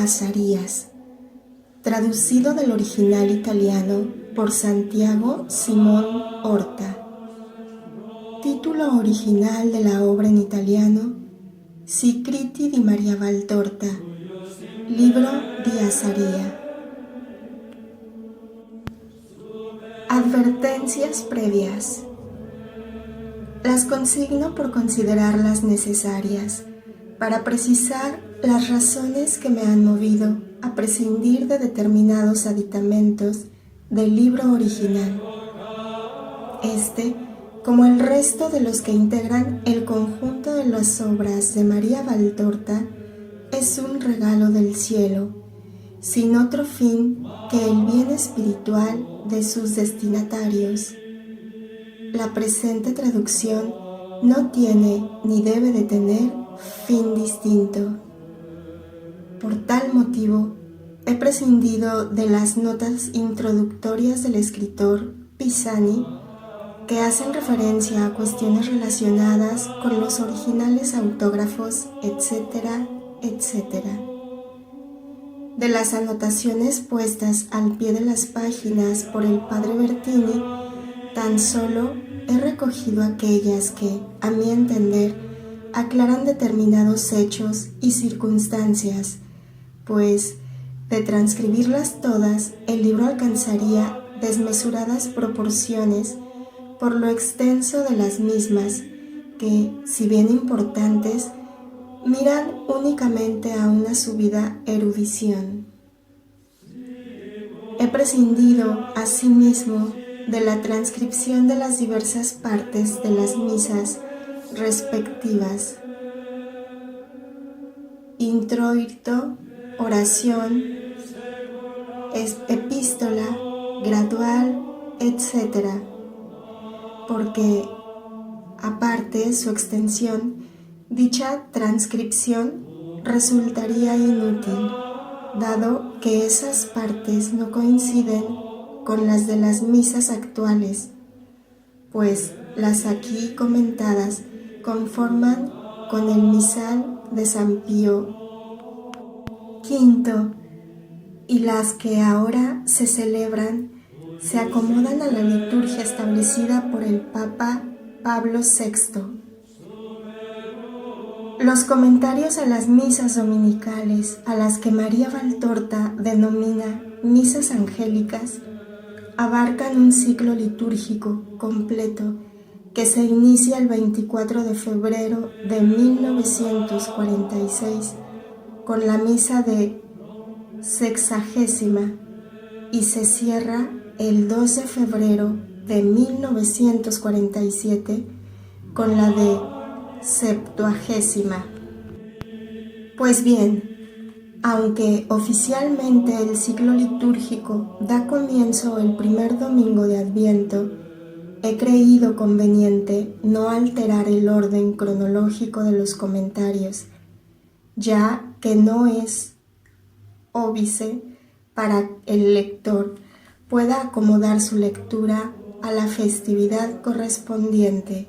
Azarías, traducido del original italiano por Santiago Simón Horta. Título original de la obra en italiano: Scritti di Maria Valtorta, libro di Azaria. Advertencias previas. Las consigno por considerarlas necesarias para precisar las razones que me han movido a prescindir de determinados aditamentos del libro original. Este, como el resto de los que integran el conjunto de las obras de Maria Valtorta, es un regalo del cielo, sin otro fin que el bien espiritual de sus destinatarios. La presente traducción no tiene ni debe de tener fin distinto. Por tal motivo, he prescindido de las notas introductorias del escritor Pisani, que hacen referencia a cuestiones relacionadas con los originales autógrafos, etcétera, etcétera. De las anotaciones puestas al pie de las páginas por el padre Bertini, tan solo he recogido aquellas que, a mi entender, aclaran determinados hechos y circunstancias, pues, de transcribirlas todas, el libro alcanzaría desmesuradas proporciones por lo extenso de las mismas, que, si bien importantes, miran únicamente a una subida erudición. He prescindido, asimismo, de la transcripción de las diversas partes de las misas respectivas: introito, oración, epístola, gradual, etc., porque, aparte su extensión, dicha transcripción resultaría inútil, dado que esas partes no coinciden con las de las misas actuales, pues las aquí comentadas conforman con el misal de San Pío V, y las que ahora se celebran se acomodan a la liturgia establecida por el Papa Pablo VI. Los comentarios a las misas dominicales, a las que Maria Valtorta denomina misas angélicas, abarcan un ciclo litúrgico completo que se inicia el 24 de febrero de 1946 con la misa de sexagésima y se cierra el 2 de febrero de 1947 con la de septuagésima. Pues bien, aunque oficialmente el ciclo litúrgico da comienzo el primer domingo de Adviento, he creído conveniente no alterar el orden cronológico de los comentarios, ya que no es óbice para el lector pueda acomodar su lectura a la festividad correspondiente.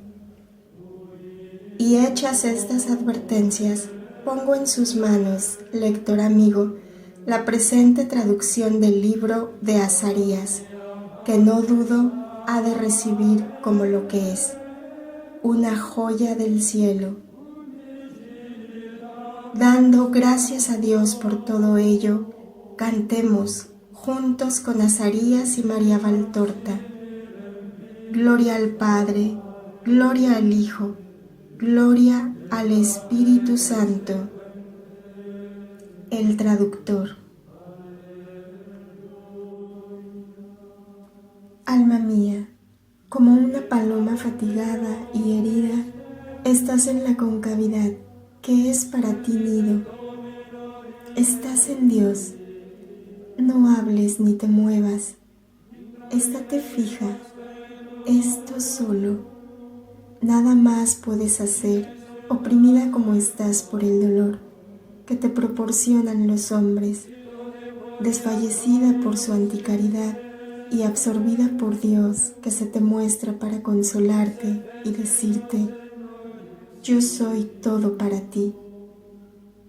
Y hechas estas advertencias, pongo en sus manos, lector amigo, la presente traducción del libro de Azarías, que no dudo ha de recibir como lo que es, una joya del cielo. Dando gracias a Dios por todo ello, cantemos juntos con Azarías y Maria Valtorta. Gloria al Padre, gloria al Hijo, gloria al Espíritu Santo. El traductor. Alma mía, como una paloma fatigada y herida, estás en la concavidad que es para ti nido. Estás en Dios. No hables ni te muevas. Estate fija. Esto solo. Nada más puedes hacer, oprimida como estás por el dolor que te proporcionan los hombres, desfallecida por su anticaridad y absorbida por Dios que se te muestra para consolarte y decirte: yo soy todo para ti.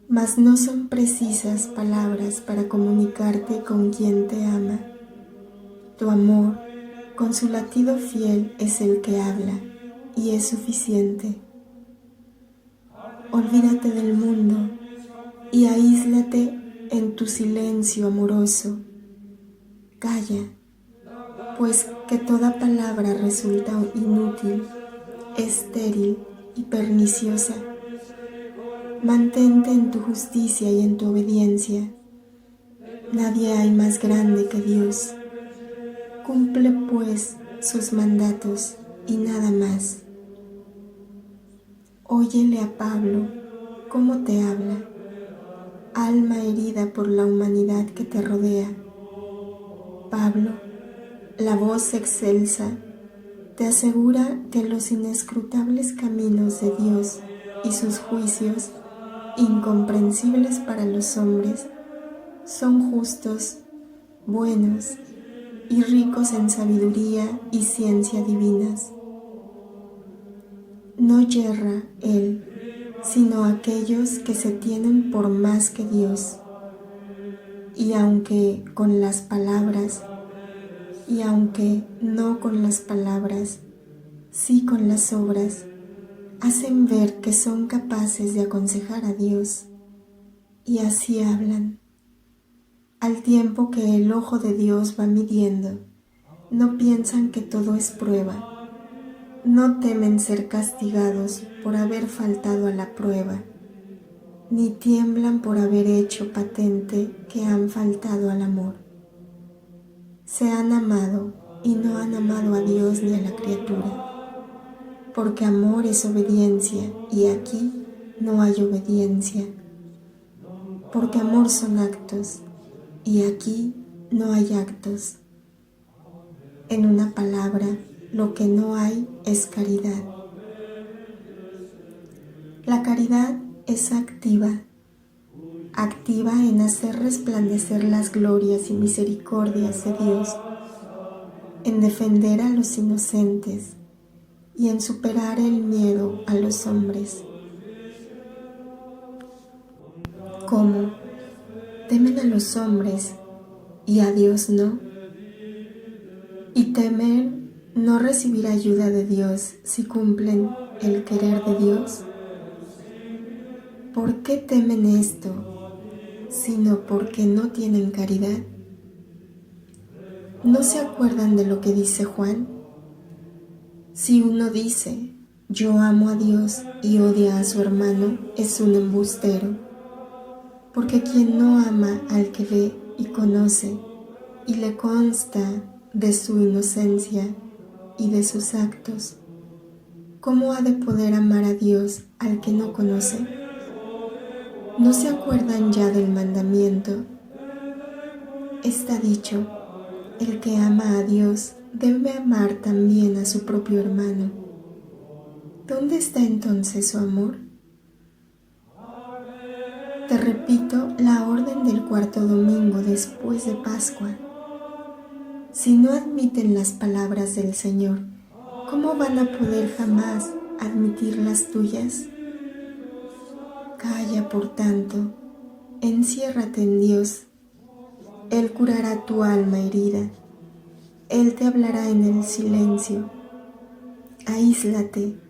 mas no son precisas palabras para comunicarte con quien te ama. Tu amor, con su latido fiel, es el que habla y es suficiente. Olvídate del mundo y aíslate en tu silencio amoroso. Calla, pues que toda palabra resulta inútil, estéril y perniciosa. Mantente en tu justicia y en tu obediencia. Nadie hay más grande que Dios. Cumple pues sus mandatos y nada más. Óyele a Pablo cómo te habla, alma herida por la humanidad que te rodea. Pablo, la voz excelsa, te asegura que los inescrutables caminos de Dios y sus juicios, incomprensibles para los hombres, son justos, buenos y ricos en sabiduría y ciencia divinas. No yerra él, sino aquellos que se tienen por más que Dios. Y aunque con las palabras, y aunque no con las palabras, sí con las obras, hacen ver que son capaces de aconsejar a Dios, y así hablan. Al tiempo que el ojo de Dios va midiendo, no piensan que todo es prueba, no temen ser castigados por haber faltado a la prueba, ni tiemblan por haber hecho patente que han faltado al amor. Se han amado y no han amado a Dios ni a la criatura, porque amor es obediencia y aquí no hay obediencia, porque amor son actos y aquí no hay actos. En una palabra, lo que no hay es caridad. La caridad es activa en hacer resplandecer las glorias y misericordias de Dios, en defender a los inocentes y en superar el miedo a los hombres. ¿Cómo? ¿Temen a los hombres y a Dios no? ¿Y temen no recibir ayuda de Dios si cumplen el querer de Dios? ¿Por qué temen esto, sino porque no tienen caridad? ¿No se acuerdan de lo que dice Juan? Si uno dice, yo amo a Dios y odia a su hermano, es un embustero, porque quien no ama al que ve y conoce, y le consta de su inocencia y de sus actos, ¿cómo ha de poder amar a Dios al que no conoce? ¿No se acuerdan ya del mandamiento? Está dicho, el que ama a Dios debe amar también a su propio hermano. ¿Dónde está entonces su amor? Te repito la orden del cuarto domingo después de Pascua. Si no admiten las palabras del Señor, ¿cómo van a poder jamás admitir las tuyas? Calla, por tanto, enciérrate en Dios. Él curará tu alma herida. Él te hablará en el silencio. Aíslate,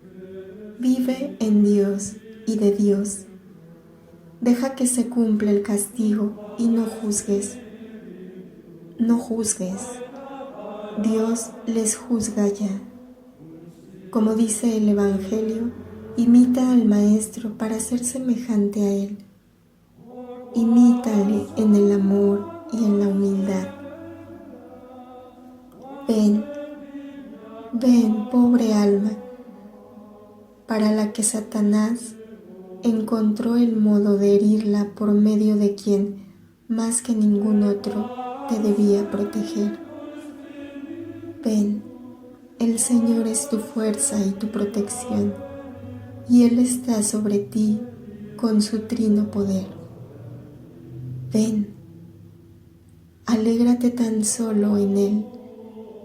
vive en Dios y de Dios. Deja que se cumpla el castigo y no juzgues. No juzgues. Dios les juzga ya. Como dice el Evangelio, imita al Maestro para ser semejante a Él. Imítale en el amor y en la humildad. Ven, ven, pobre alma, para la que Satanás encontró el modo de herirla por medio de quien, más que ningún otro, te debía proteger. Ven, el Señor es tu fuerza y tu protección, y Él está sobre ti con su trino poder. Ven, alégrate tan solo en Él,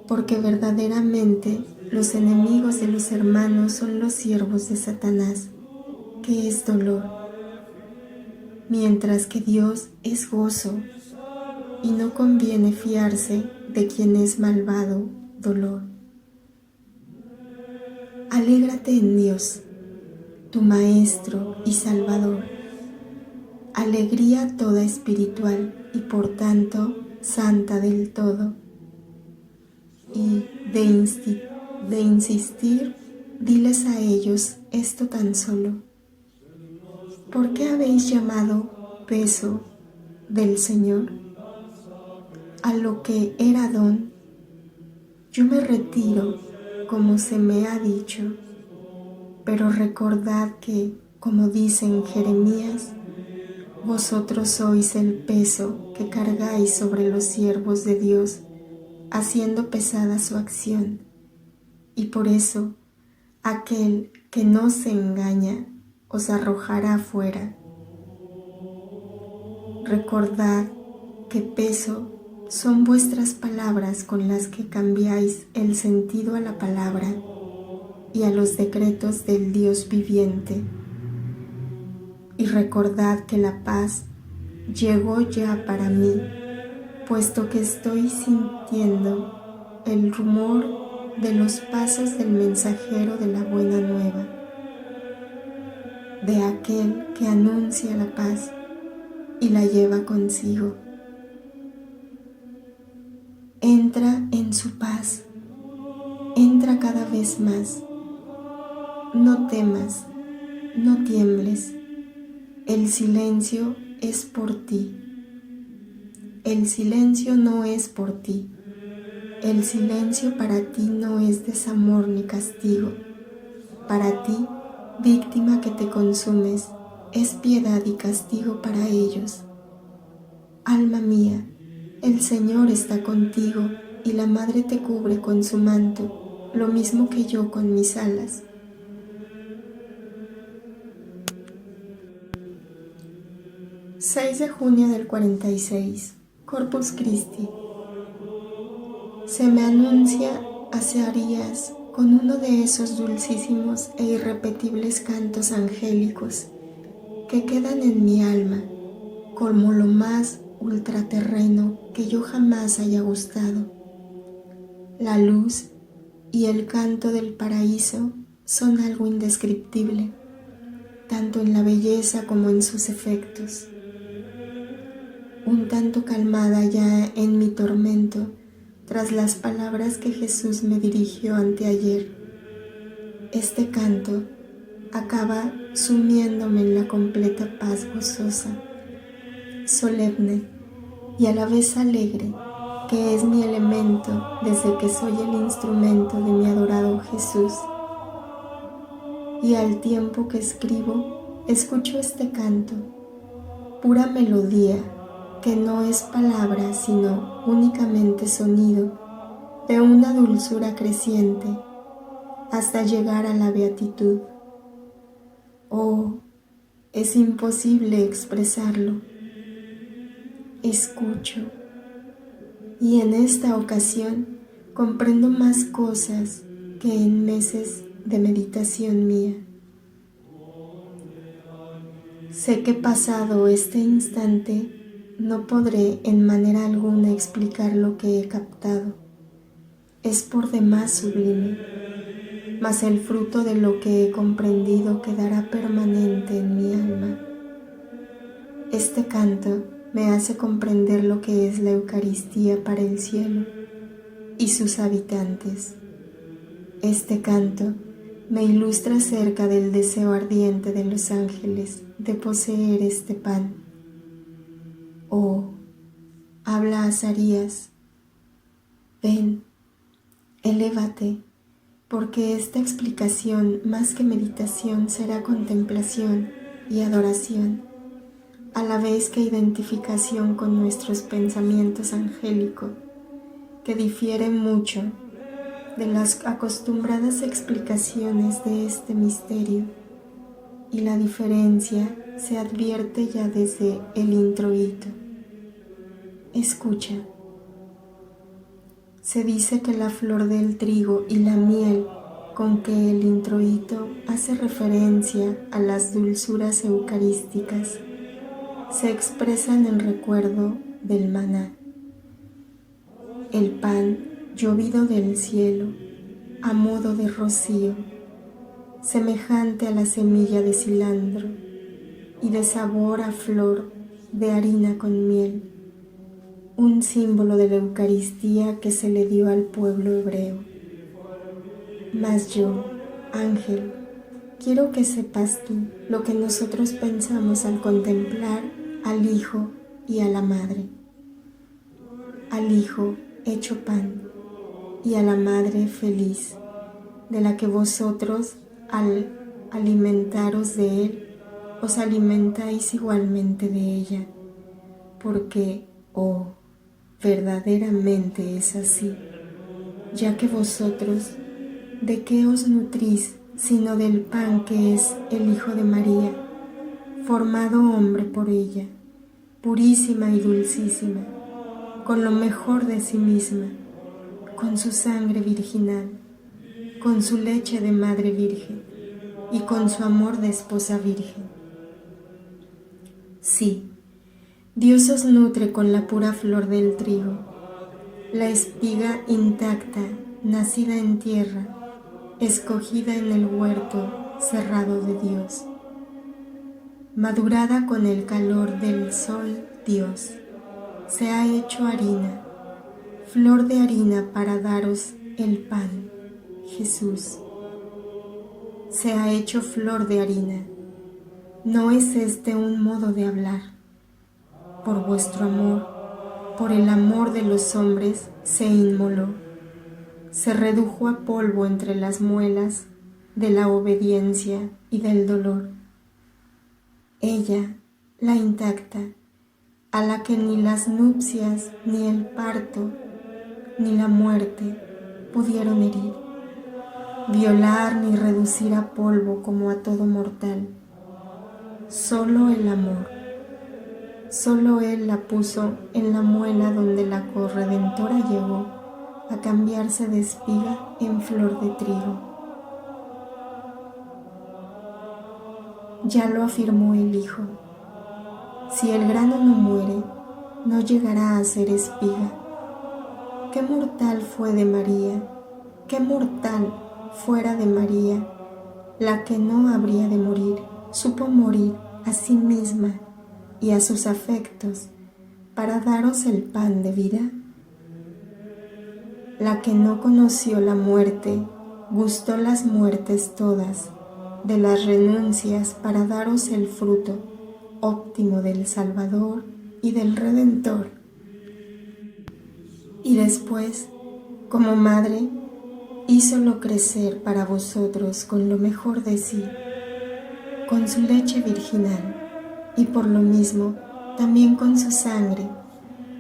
porque verdaderamente los enemigos de los hermanos son los siervos de Satanás, que es dolor. mientras que Dios es gozo y no conviene fiarse de quien es malvado dolor. Alégrate en Dios, tu Maestro y Salvador, alegría toda espiritual y por tanto santa del todo. Y de insistir, diles a ellos esto tan solo: ¿por qué habéis llamado peso del Señor a lo que era don? Yo me retiro como se me ha dicho, pero recordad que, como dice en Jeremías, vosotros sois el peso que cargáis sobre los siervos de Dios, haciendo pesada su acción, y por eso aquel que no se engaña os arrojará fuera. Recordad que peso son vuestras palabras con las que cambiáis el sentido a la palabra y a los decretos del Dios viviente. Y recordad que la paz llegó ya para mí, puesto que estoy sintiendo el rumor de los pasos del mensajero de la buena nueva, de aquel que anuncia la paz y la lleva consigo. Entra en su paz, entra cada vez más. No temas, no tiembles, el silencio es por ti. El silencio no es por ti. El silencio para ti no es desamor ni castigo. Para ti, víctima que te consumes, es piedad y castigo para ellos. Alma mía, el Señor está contigo y la Madre te cubre con su manto, lo mismo que yo con mis alas. ...6 de junio del 46... Corpus Christi. Se me anuncia a Zacarías con uno de esos dulcísimos e irrepetibles cantos angélicos que quedan en mi alma como lo más ultraterreno que yo jamás haya gustado. La luz y el canto del paraíso son algo indescriptible, tanto en la belleza como en sus efectos. Un tanto calmada ya en mi tormento, tras las palabras que Jesús me dirigió anteayer, este canto acaba sumiéndome en la completa paz gozosa, solemne y a la vez alegre, que es mi elemento desde que soy el instrumento de mi adorado Jesús. Y al tiempo que escribo, escucho este canto, pura melodía, que no es palabra sino únicamente sonido, de una dulzura creciente, hasta llegar a la beatitud. Oh, es imposible expresarlo. Escucho, y en esta ocasión comprendo más cosas que en meses de meditación mía. Sé que pasado este instante no podré en manera alguna explicar lo que he captado. Es por demás sublime, mas el fruto de lo que he comprendido quedará permanente en mi alma. Este canto me hace comprender lo que es la Eucaristía para el cielo y sus habitantes. Este canto me ilustra acerca del deseo ardiente de los ángeles de poseer este pan. Oh, habla a Zacarías, ven, elévate, porque esta explicación más que meditación será contemplación y adoración, a la vez que identificación con nuestros pensamientos angélicos, que difieren mucho de las acostumbradas explicaciones de este misterio, y la diferencia se advierte ya desde el introito. Escucha. Se dice que la flor del trigo y la miel con que el introito hace referencia a las dulzuras eucarísticas se expresa en el recuerdo del maná, el pan llovido del cielo a modo de rocío, semejante a la semilla de cilantro y de sabor a flor de harina con miel, un símbolo de la Eucaristía que se le dio al pueblo hebreo. Mas yo, ángel, quiero que sepas tú lo que nosotros pensamos al contemplar al Hijo y a la Madre, al Hijo hecho pan y a la Madre feliz, de la que vosotros al alimentaros de Él, os alimentáis igualmente de ella, porque, oh, verdaderamente es así, ya que vosotros, ¿de qué os nutrís sino del pan que es el Hijo de María, formado hombre por ella, purísima y dulcísima, con lo mejor de sí misma, con su sangre virginal, con su leche de madre virgen y con su amor de esposa virgen? Sí, Dios os nutre con la pura flor del trigo, la espiga intacta, nacida en tierra, escogida en el huerto cerrado de Dios, madurada con el calor del sol. Dios se ha hecho harina, flor de harina para daros el pan. Jesús se ha hecho flor de harina. ¿No es este un modo de hablar? Por vuestro amor, por el amor de los hombres, se inmoló, se redujo a polvo entre las muelas de la obediencia y del dolor. Ella, la intacta, a la que ni las nupcias, ni el parto, ni la muerte pudieron herir, violar ni reducir a polvo como a todo mortal. Solo el amor, solo Él la puso en la muela donde la corredentora llegó a cambiarse de espiga en flor de trigo. Ya lo afirmó el Hijo: si el grano no muere, no llegará a ser espiga. ¿Qué mortal fue de María? ¿Qué mortal fuera de María, la que no habría de morir, supo morir a sí misma y a sus afectos para daros el pan de vida? La que no conoció la muerte, gustó las muertes todas, de las renuncias para daros el fruto óptimo del Salvador y del Redentor. Y después, como madre, hízolo crecer para vosotros con lo mejor de sí, con su leche virginal, y por lo mismo también con su sangre,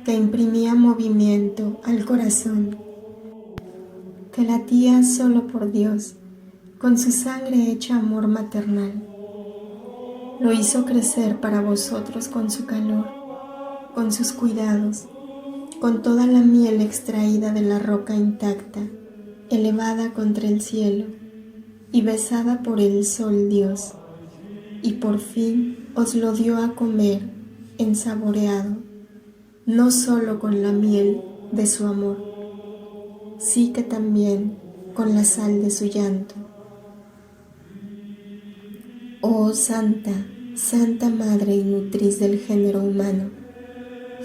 que imprimía movimiento al corazón, que latía solo por Dios, con su sangre hecha amor maternal. Lo hizo crecer para vosotros con su calor, con sus cuidados, con toda la miel extraída de la roca intacta, elevada contra el cielo y besada por el sol Dios, y por fin os lo dio a comer ensaboreado, no solo con la miel de su amor, sí que también con la sal de su llanto. Oh Santa, Santa Madre y Nutriz del género humano,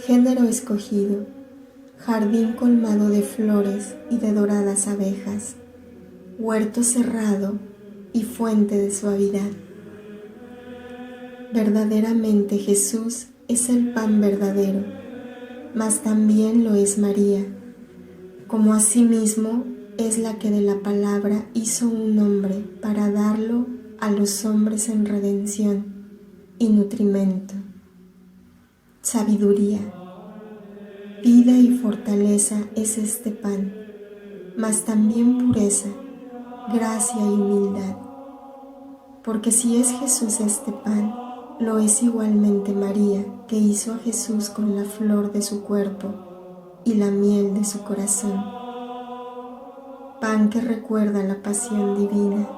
género escogido, jardín colmado de flores y de doradas abejas, huerto cerrado y fuente de suavidad. Verdaderamente Jesús es el pan verdadero, mas también lo es María, como asimismo es la que de la palabra hizo un hombre para darlo a los hombres en redención y nutrimento. Sabiduría, vida y fortaleza es este pan, mas también pureza, gracia y humildad. Porque si es Jesús este pan, lo es igualmente María, que hizo a Jesús con la flor de su cuerpo y la miel de su corazón. Pan que recuerda la pasión divina.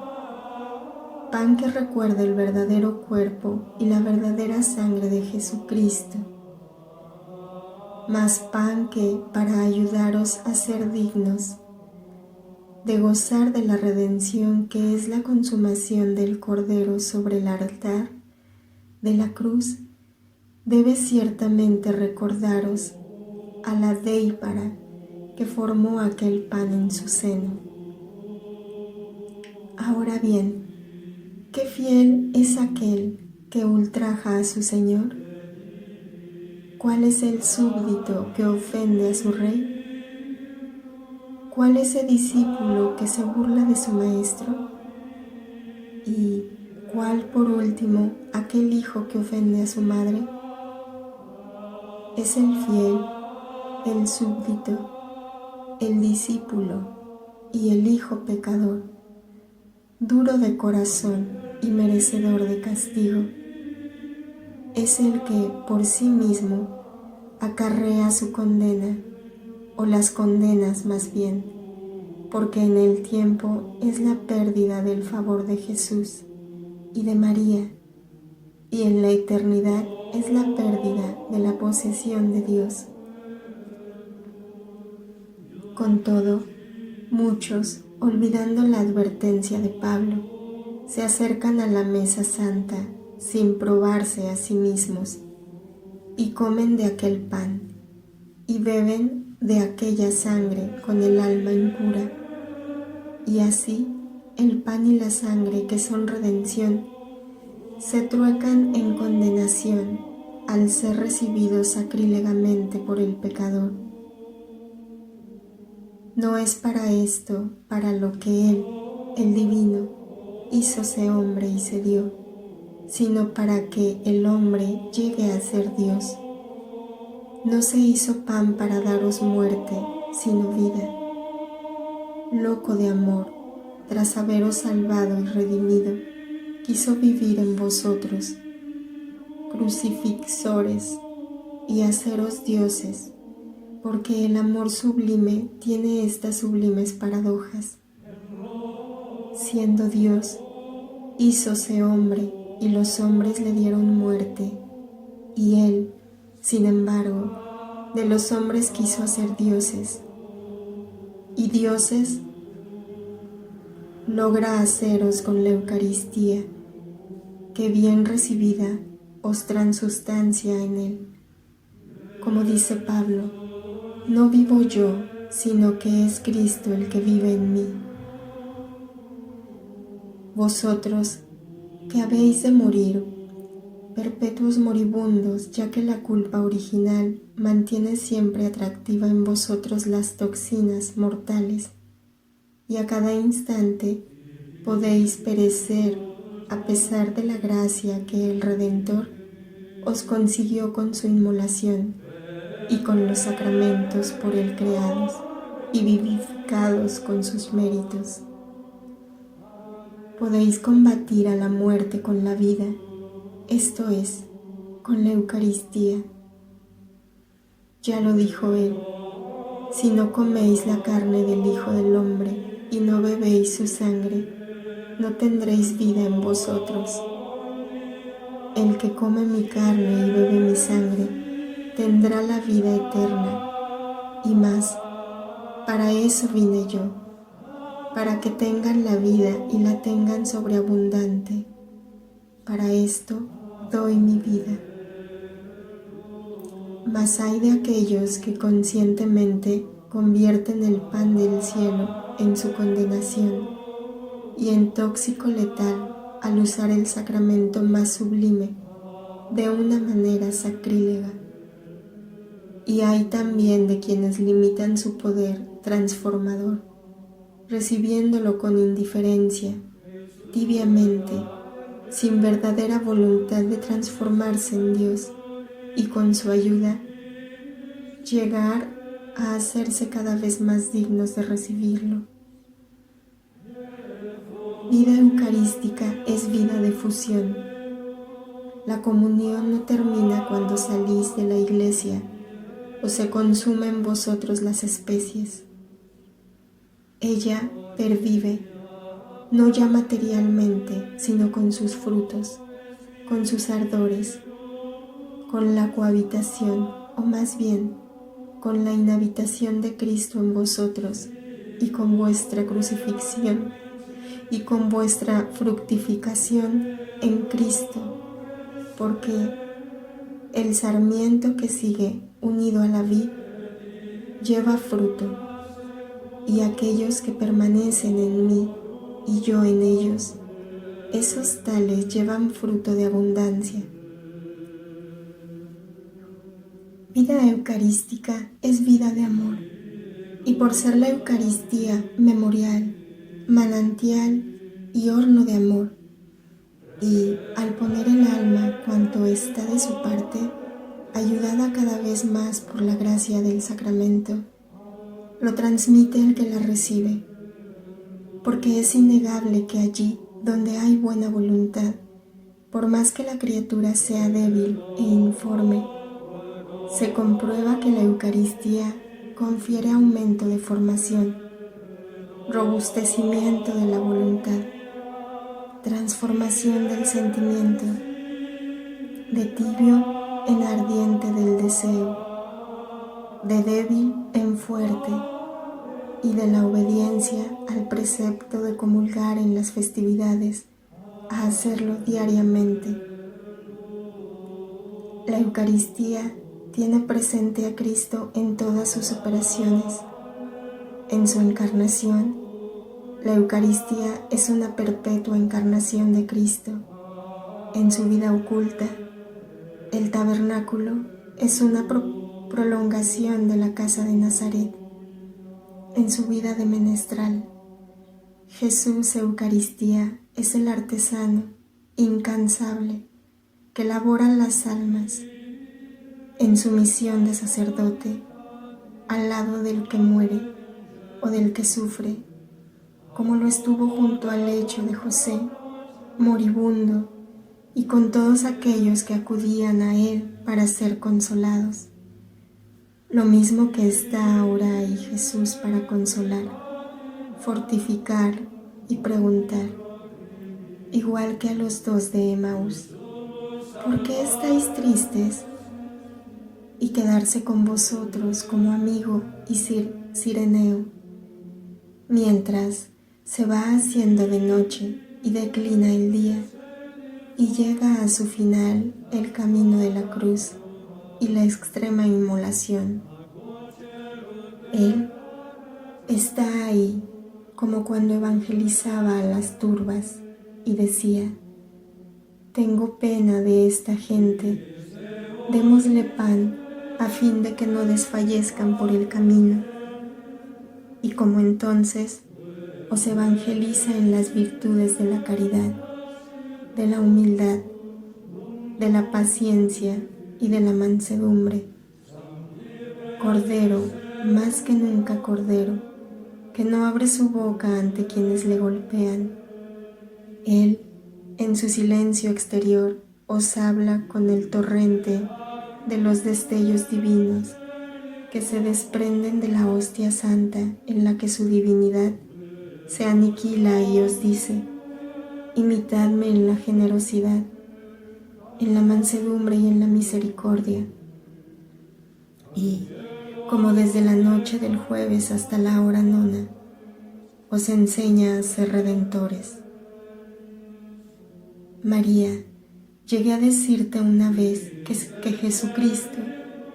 pan que recuerda el verdadero cuerpo y la verdadera sangre de Jesucristo, más pan que, para ayudaros a ser dignos de gozar de la redención que es la consumación del Cordero sobre el altar de la cruz, debe ciertamente recordaros a la déipara que formó aquel pan en su seno. Ahora bien, ¿qué fiel es aquel que ultraja a su Señor? ¿Cuál es el súbdito que ofende a su rey? ¿Cuál es el discípulo que se burla de su maestro? ¿Y cuál, por último, aquel hijo que ofende a su madre? Es el fiel, el súbdito, el discípulo y el hijo pecador, duro de corazón y merecedor de castigo. Es el que, por sí mismo, acarrea su condena, o las condenas más bien, porque en el tiempo es la pérdida del favor de Jesús y de María, y en la eternidad es la pérdida de la posesión de Dios. Con todo, muchos, olvidando la advertencia de Pablo, se acercan a la mesa santa sin probarse a sí mismos, y comen de aquel pan, y beben de aquella sangre con el alma impura, y así el pan y la sangre que son redención se truecan en condenación al ser recibidos sacrílegamente por el pecador. No es para esto para lo que Él, el divino, hízose hombre y se dio, sino para que el hombre llegue a ser Dios. No se hizo pan para daros muerte, sino vida. Loco de amor, tras haberos salvado y redimido, quiso vivir en vosotros, crucifixores, y haceros dioses, porque el amor sublime tiene estas sublimes paradojas. Siendo Dios, hízose hombre, y los hombres le dieron muerte, y Él, sin embargo, de los hombres quiso hacer dioses, y dioses logra haceros con la Eucaristía, que bien recibida os transustancia en Él. Como dice Pablo, no vivo yo, sino que es Cristo el que vive en mí. Vosotros, que habéis de morir, perpetuos moribundos, ya que la culpa original mantiene siempre atractiva en vosotros las toxinas mortales, y a cada instante podéis perecer a pesar de la gracia que el Redentor os consiguió con su inmolación y con los sacramentos por él creados y vivificados con sus méritos. Podéis combatir a la muerte con la vida, esto es, con la Eucaristía. Ya lo dijo Él, si no coméis la carne del Hijo del Hombre y no bebéis su sangre, no tendréis vida en vosotros. El que come mi carne y bebe mi sangre, tendrá la vida eterna, y más, para eso vine yo, para que tengan la vida y la tengan sobreabundante. Para esto doy mi vida. Mas hay de aquellos que conscientemente convierten el pan del cielo en su condenación y en tóxico letal al usar el sacramento más sublime de una manera sacrílega. Y hay también de quienes limitan su poder transformador, recibiéndolo con indiferencia, tibiamente, sin verdadera voluntad de transformarse en Dios, y con su ayuda llegar a hacerse cada vez más dignos de recibirlo. Vida eucarística es vida de fusión. La comunión no termina cuando salís de la iglesia o se consumen en vosotros las especies. Ella pervive, no ya materialmente, sino con sus frutos, con sus ardores, con la cohabitación, o más bien, con la inhabitación de Cristo en vosotros, y con vuestra crucifixión, y con vuestra fructificación en Cristo, porque el sarmiento que sigue unido a la vid lleva fruto, y aquellos que permanecen en mí y yo en ellos, esos tales llevan fruto de abundancia. Vida eucarística es vida de amor, y por ser la Eucaristía memorial, manantial y horno de amor, y al poner el alma cuanto está de su parte, ayudada cada vez más por la gracia del sacramento, lo transmite el que la recibe, porque es innegable que allí donde hay buena voluntad, por más que la criatura sea débil e informe, se comprueba que la Eucaristía confiere aumento de formación, robustecimiento de la voluntad, transformación del sentimiento, de tibio en ardiente del deseo, de débil en fuerte, y de la obediencia al precepto de comulgar en las festividades a hacerlo diariamente. La Eucaristía tiene presente a Cristo en todas sus operaciones. En su encarnación, la Eucaristía es una perpetua encarnación de Cristo. En su vida oculta, el tabernáculo es una prolongación de la casa de Nazaret. En su vida de menestral, Jesús Eucaristía es el artesano incansable que labora las almas. En su misión de sacerdote, al lado del que muere o del que sufre, como lo estuvo junto al lecho de José, moribundo, y con todos aquellos que acudían a él para ser consolados. Lo mismo que está ahora ahí Jesús para consolar, fortificar y preguntar, igual que a los dos de Emaús: ¿por qué estáis tristes? Y quedarse con vosotros como amigo y Cireneo, mientras se va haciendo de noche y declina el día, y llega a su final el camino de la cruz y la extrema inmolación. Él está ahí como cuando evangelizaba a las turbas y decía: tengo pena de esta gente, démosle pan a fin de que no desfallezcan por el camino. Y como entonces os evangeliza en las virtudes de la caridad, de la humildad, de la paciencia y de la mansedumbre. Cordero, más que nunca cordero, que no abre su boca ante quienes le golpean. Él, en su silencio exterior, os habla con el torrente de los destellos divinos que se desprenden de la hostia santa en la que su divinidad se aniquila, y os dice: imitadme en la generosidad, en la mansedumbre y en la misericordia. Y, como desde la noche del jueves hasta la hora nona, os enseña a ser redentores. María, llegué a decirte una vez que Jesucristo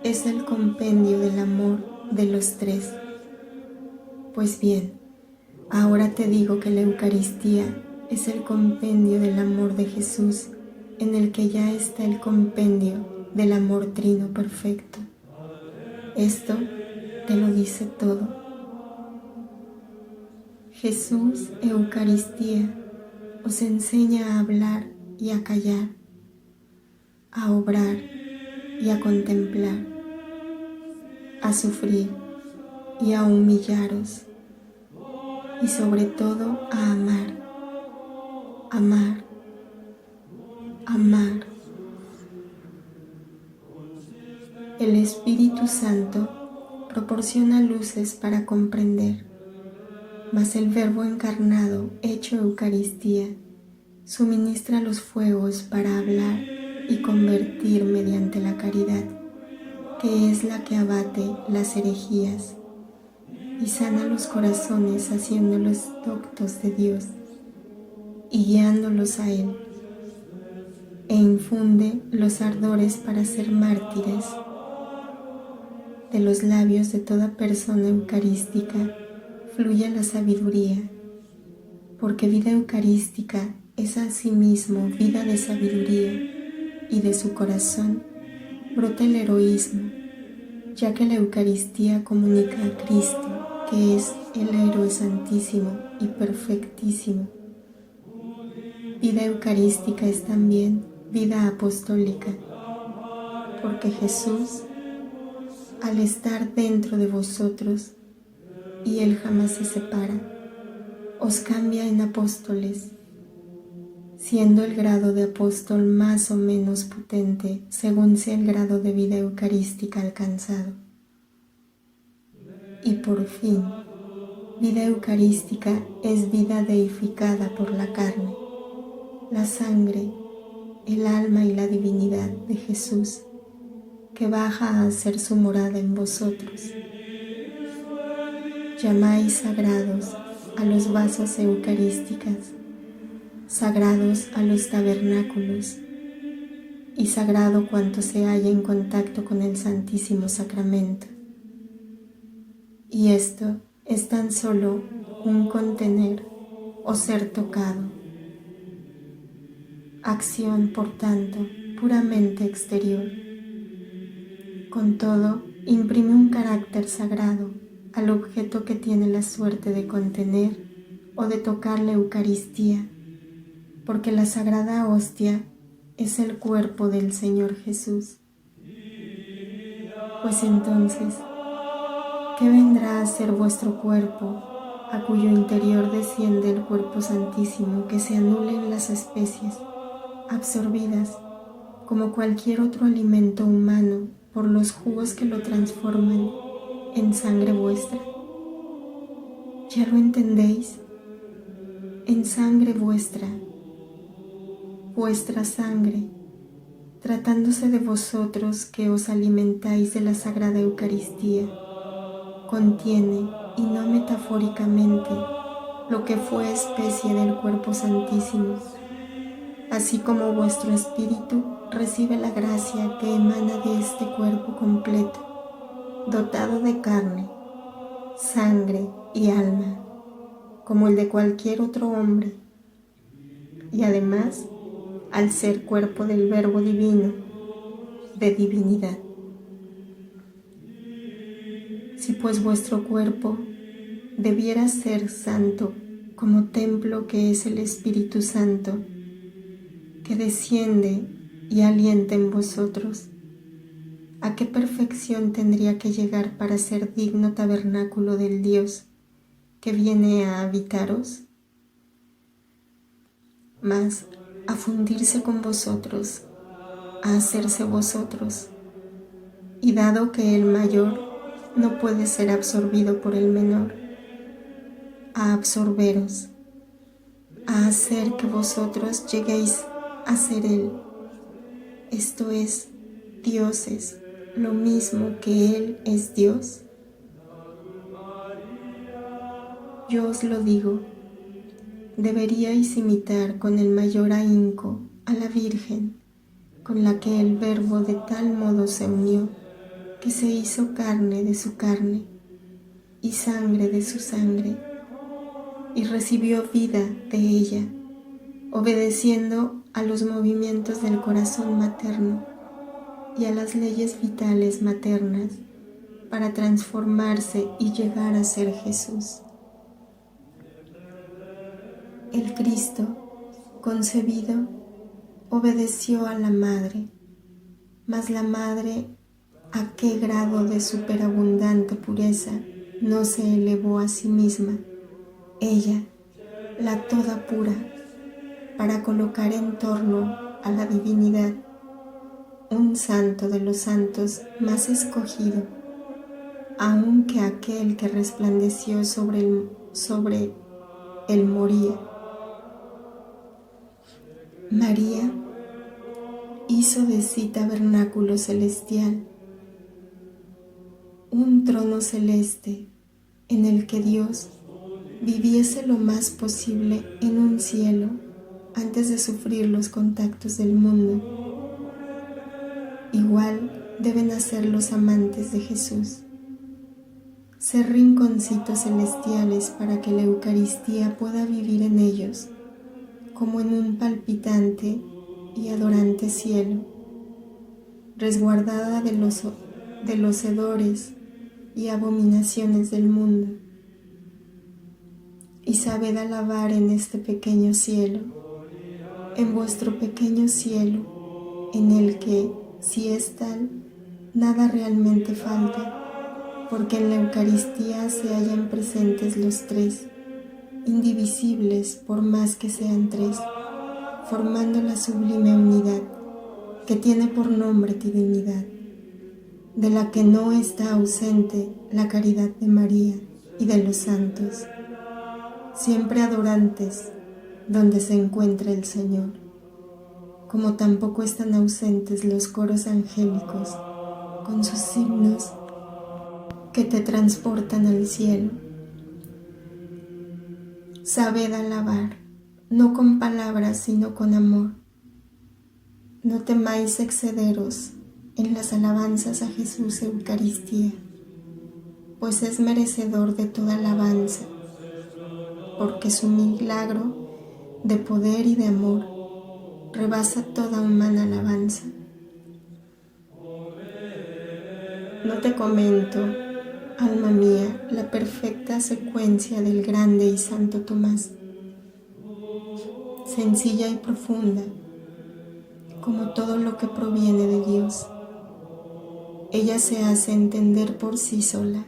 es el compendio del amor de los tres. Pues bien, ahora te digo que la Eucaristía es el compendio del amor de Jesús, en el que ya está el compendio del amor trino perfecto. Esto te lo dice todo. Jesús Eucaristía os enseña a hablar y a callar, a obrar y a contemplar, a sufrir y a humillaros, y sobre todo a amar, amar, amar. El Espíritu Santo proporciona luces para comprender. mas el Verbo encarnado, hecho Eucaristía, suministra los fuegos para hablar y convertir mediante la caridad, que es la que abate las herejías y sana los corazones haciéndolos doctos de Dios y guiándolos a Él, e infunde los ardores para ser mártires. De los labios de toda persona eucarística fluye la sabiduría, porque vida eucarística es asimismo vida de sabiduría, y de su corazón brota el heroísmo, ya que la Eucaristía comunica a Cristo, que es el héroe santísimo y perfectísimo. Vida eucarística es también vida apostólica, porque Jesús, al estar dentro de vosotros, y Él jamás se separa, os cambia en apóstoles, siendo el grado de apóstol más o menos potente según sea el grado de vida eucarística alcanzado. Y por fin, vida eucarística es vida deificada por la carne, la sangre, el alma y la divinidad de Jesús, que baja a hacer su morada en vosotros. Llamáis sagrados a los vasos eucarísticas, sagrados a los tabernáculos, y sagrado cuanto se halla en contacto con el Santísimo Sacramento. Y esto es tan solo un contener o ser tocado. Acción, por tanto, puramente exterior. Con todo, imprime un carácter sagrado al objeto que tiene la suerte de contener o de tocar la Eucaristía, porque la sagrada hostia es el cuerpo del Señor Jesús. Pues entonces, ¿qué vendrá a ser vuestro cuerpo, a cuyo interior desciende el cuerpo santísimo, que se anulen las especies, absorbidas, como cualquier otro alimento humano, por los jugos que lo transforman en sangre vuestra? ¿Ya lo entendéis? En sangre vuestra, vuestra sangre, tratándose de vosotros que os alimentáis de la Sagrada Eucaristía, contiene, y no metafóricamente, lo que fue especie del cuerpo santísimo, así como vuestro espíritu recibe la gracia que emana de este cuerpo completo, dotado de carne, sangre y alma, como el de cualquier otro hombre, y además, al ser cuerpo del Verbo divino, de divinidad. Si pues vuestro cuerpo debiera ser santo como templo que es el Espíritu Santo, que desciende y alienta en vosotros, ¿a qué perfección tendría que llegar para ser digno tabernáculo del Dios que viene a habitaros? Mas a fundirse con vosotros, a hacerse vosotros, y dado que el mayor no puede ser absorbido por el menor, a absorberos, a hacer que vosotros lleguéis a ser Él, esto es, dioses, lo mismo que Él es Dios. Yo os lo digo, deberíais imitar con el mayor ahínco a la Virgen, con la que el Verbo de tal modo se unió, que se hizo carne de su carne y sangre de su sangre, y recibió vida de ella, obedeciendo a los movimientos del corazón materno y a las leyes vitales maternas para transformarse y llegar a ser Jesús. El Cristo, concebido, obedeció a la Madre, mas la Madre, ¿a qué grado de superabundante pureza no se elevó a sí misma, ella, la toda pura, para colocar en torno a la divinidad un santo de los santos más escogido, aun que aquel que resplandeció sobre el sobre el Moría. María hizo de sí tabernáculo celestial, un trono celeste en el que Dios viviese lo más posible en un cielo antes de sufrir los contactos del mundo. Igual deben hacer los amantes de Jesús, ser rinconcitos celestiales para que la Eucaristía pueda vivir en ellos, como en un palpitante y adorante cielo, resguardada de los hedores y abominaciones del mundo. Y sabed alabar en este pequeño cielo, en vuestro pequeño cielo, en el que, si es tal, nada realmente falta, porque en la Eucaristía se hallan presentes los tres, indivisibles por más que sean tres, formando la sublime unidad que tiene por nombre Trinidad, de la que no está ausente la caridad de María y de los santos, siempre adorantes donde se encuentra el Señor, como tampoco están ausentes los coros angélicos con sus himnos que te transportan al cielo. Sabed alabar, no con palabras sino con amor. No temáis excederos en las alabanzas a Jesús Eucaristía, pues es merecedor de toda alabanza, porque su milagro de poder y de amor rebasa toda humana alabanza. No te comento, alma mía, la perfecta secuencia del grande y santo Tomás, sencilla y profunda, como todo lo que proviene de Dios. Ella se hace entender por sí sola.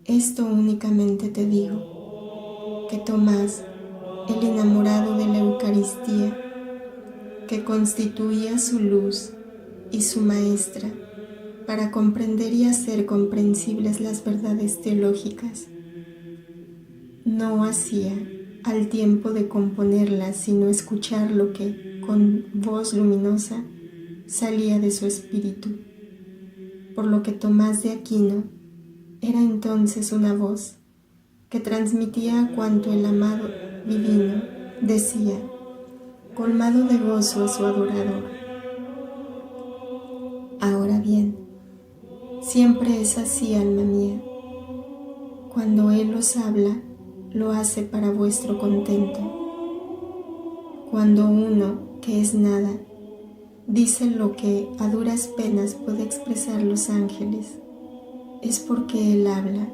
Esto únicamente te digo, que Tomás, el enamorado de la Eucaristía, que constituía su luz y su maestra para comprender y hacer comprensibles las verdades teológicas, no hacía al tiempo de componerlas sino escuchar lo que, con voz luminosa, salía de su espíritu, por lo que Tomás de Aquino era entonces una voz que transmitía cuanto el amado divino decía, colmado de gozo a su adorador. Ahora bien, siempre es así, alma mía. Cuando Él os habla, lo hace para vuestro contento. Cuando uno, que es nada, dice lo que a duras penas puede expresar los ángeles, es porque Él habla,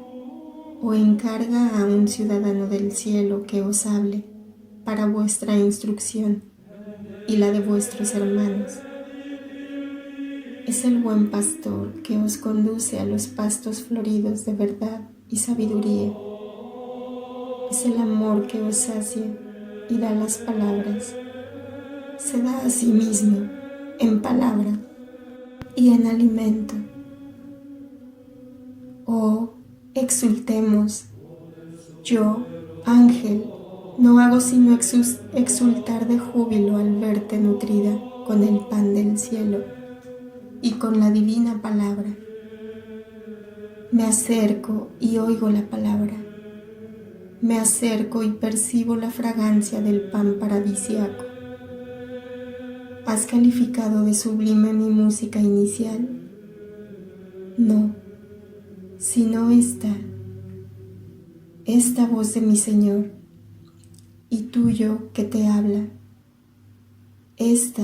o encarga a un ciudadano del cielo que os hable para vuestra instrucción y la de vuestros hermanos. Es el buen pastor que os conduce a los pastos floridos de verdad y sabiduría. Es el amor que os sacia y da las palabras. Se da a sí mismo en palabra y en alimento. Oh, exultemos. Yo, ángel, no hago sino exultar de júbilo al verte nutrida con el pan del cielo y con la divina palabra. Me acerco y oigo la palabra. Me acerco y percibo la fragancia del pan paradisíaco. ¿Has calificado de sublime mi música inicial? No, sino esta voz de mi Señor y tuyo que te habla. Esta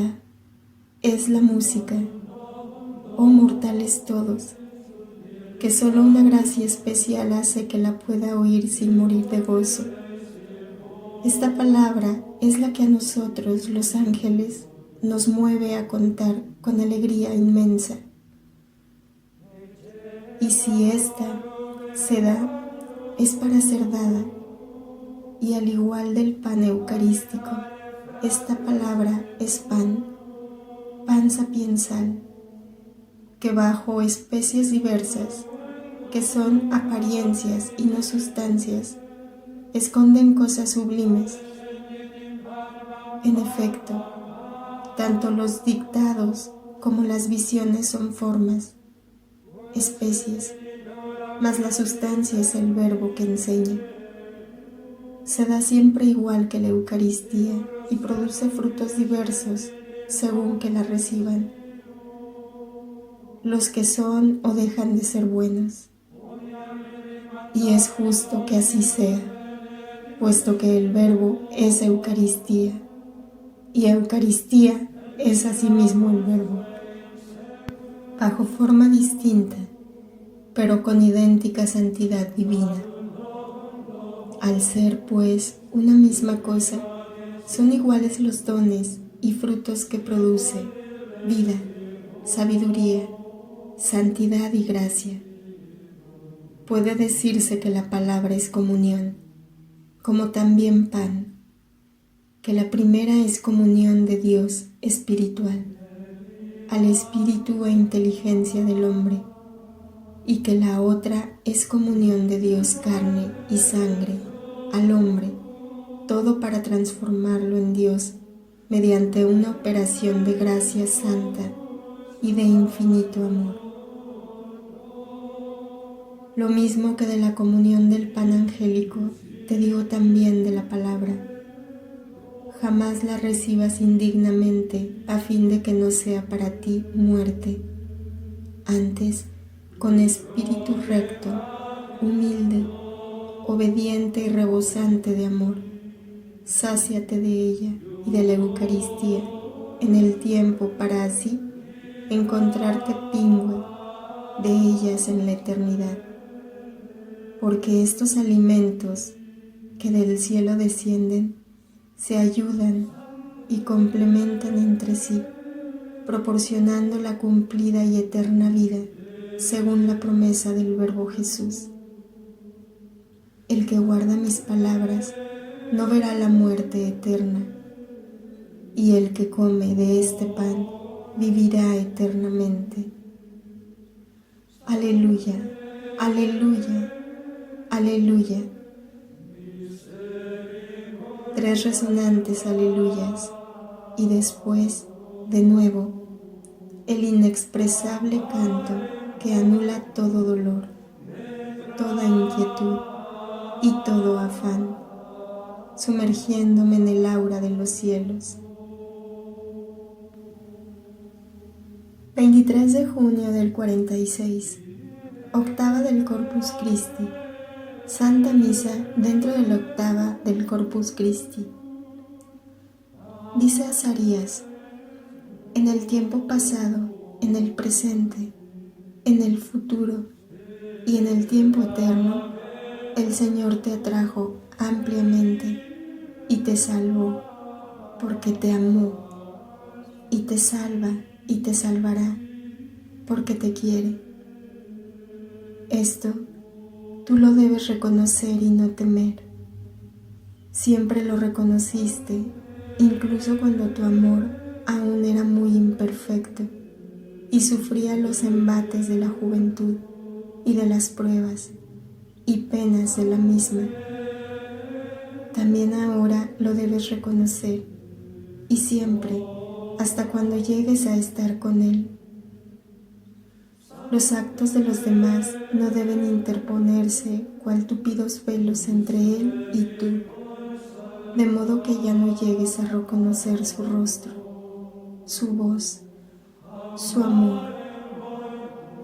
es la música, oh mortales todos, que solo una gracia especial hace que la pueda oír sin morir de gozo. Esta palabra es la que a nosotros, los ángeles, nos mueve a contar con alegría inmensa. Y si esta se da, es para ser dada, y al igual del pan eucarístico, esta palabra es pan sapiensal, que bajo especies diversas, que son apariencias y no sustancias, esconden cosas sublimes. En efecto, tanto los dictados como las visiones son formas, especies, mas la sustancia es el verbo que enseña. Se da siempre igual que la Eucaristía y produce frutos diversos según que la reciban, los que son o dejan de ser buenos. Y es justo que así sea, puesto que el verbo es Eucaristía, y Eucaristía es asimismo el verbo, bajo forma distinta, pero con idéntica santidad divina. Al ser, pues, una misma cosa, son iguales los dones y frutos que produce: vida, sabiduría, santidad y gracia. Puede decirse que la palabra es comunión, como también pan, que la primera es comunión de Dios espiritual, al espíritu e inteligencia del hombre, y que la otra es comunión de Dios carne y sangre, al hombre, todo para transformarlo en Dios mediante una operación de gracia santa y de infinito amor. Lo mismo que de la comunión del pan angélico, te digo también de la palabra. Jamás la recibas indignamente a fin de que no sea para ti muerte. Antes, con espíritu recto, humilde, obediente y rebosante de amor, sáciate de ella y de la Eucaristía en el tiempo para así encontrarte pingüe de ellas en la eternidad. Porque estos alimentos que del cielo descienden se ayudan y complementan entre sí, proporcionando la cumplida y eterna vida según la promesa del Verbo Jesús. El que guarda mis palabras no verá la muerte eterna, y el que come de este pan vivirá eternamente. Aleluya, aleluya, aleluya. 3 resonantes aleluyas, y después, de nuevo, el inexpresable canto que anula todo dolor, toda inquietud y todo afán, sumergiéndome en el aura de los cielos. 23 de junio del 46, octava del Corpus Christi, Santa Misa dentro de la octava del Corpus Christi. Dice Azarías: en el tiempo pasado, en el presente, en el futuro y en el tiempo eterno, el Señor te atrajo ampliamente y te salvó, porque te amó, y te salva y te salvará, porque te quiere. Esto tú lo debes reconocer y no temer. Siempre lo reconociste, incluso cuando tu amor aún era muy imperfecto y sufría los embates de la juventud y de las pruebas y penas de la misma. También ahora lo debes reconocer, y siempre, hasta cuando llegues a estar con Él. Los actos de los demás no deben interponerse cual tupidos velos entre Él y tú, de modo que ya no llegues a reconocer su rostro, su voz, su amor,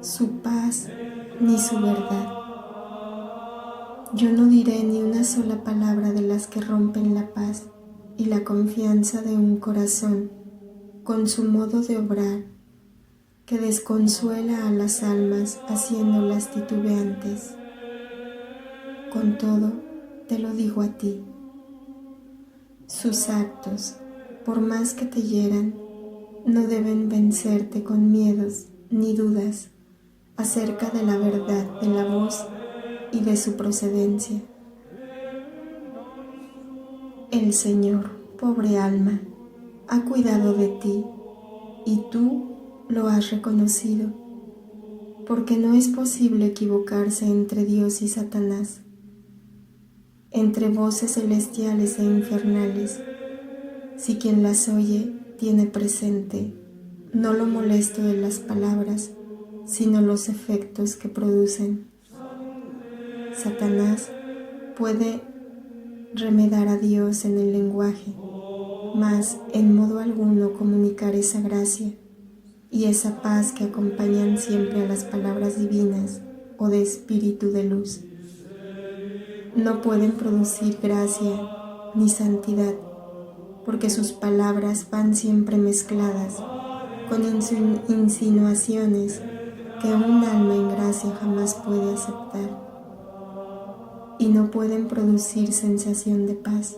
su paz ni su verdad. Yo no diré ni una sola palabra de las que rompen la paz y la confianza de un corazón con su modo de obrar, que desconsuela a las almas haciéndolas titubeantes. Con todo, te lo digo a ti. Sus actos, por más que te hieran, no deben vencerte con miedos ni dudas acerca de la verdad de la voz y de su procedencia. El Señor, pobre alma, ha cuidado de ti y tú lo has reconocido, porque no es posible equivocarse entre Dios y Satanás. entre voces celestiales e infernales, si quien las oye tiene presente no lo molesto de las palabras, sino los efectos que producen. Satanás puede remedar a Dios en el lenguaje, mas en modo alguno comunicar esa gracia y esa paz que acompañan siempre a las palabras divinas o de espíritu de luz. No pueden producir gracia ni santidad, porque sus palabras van siempre mezcladas con insinuaciones que un alma en gracia jamás puede aceptar, y no pueden producir sensación de paz,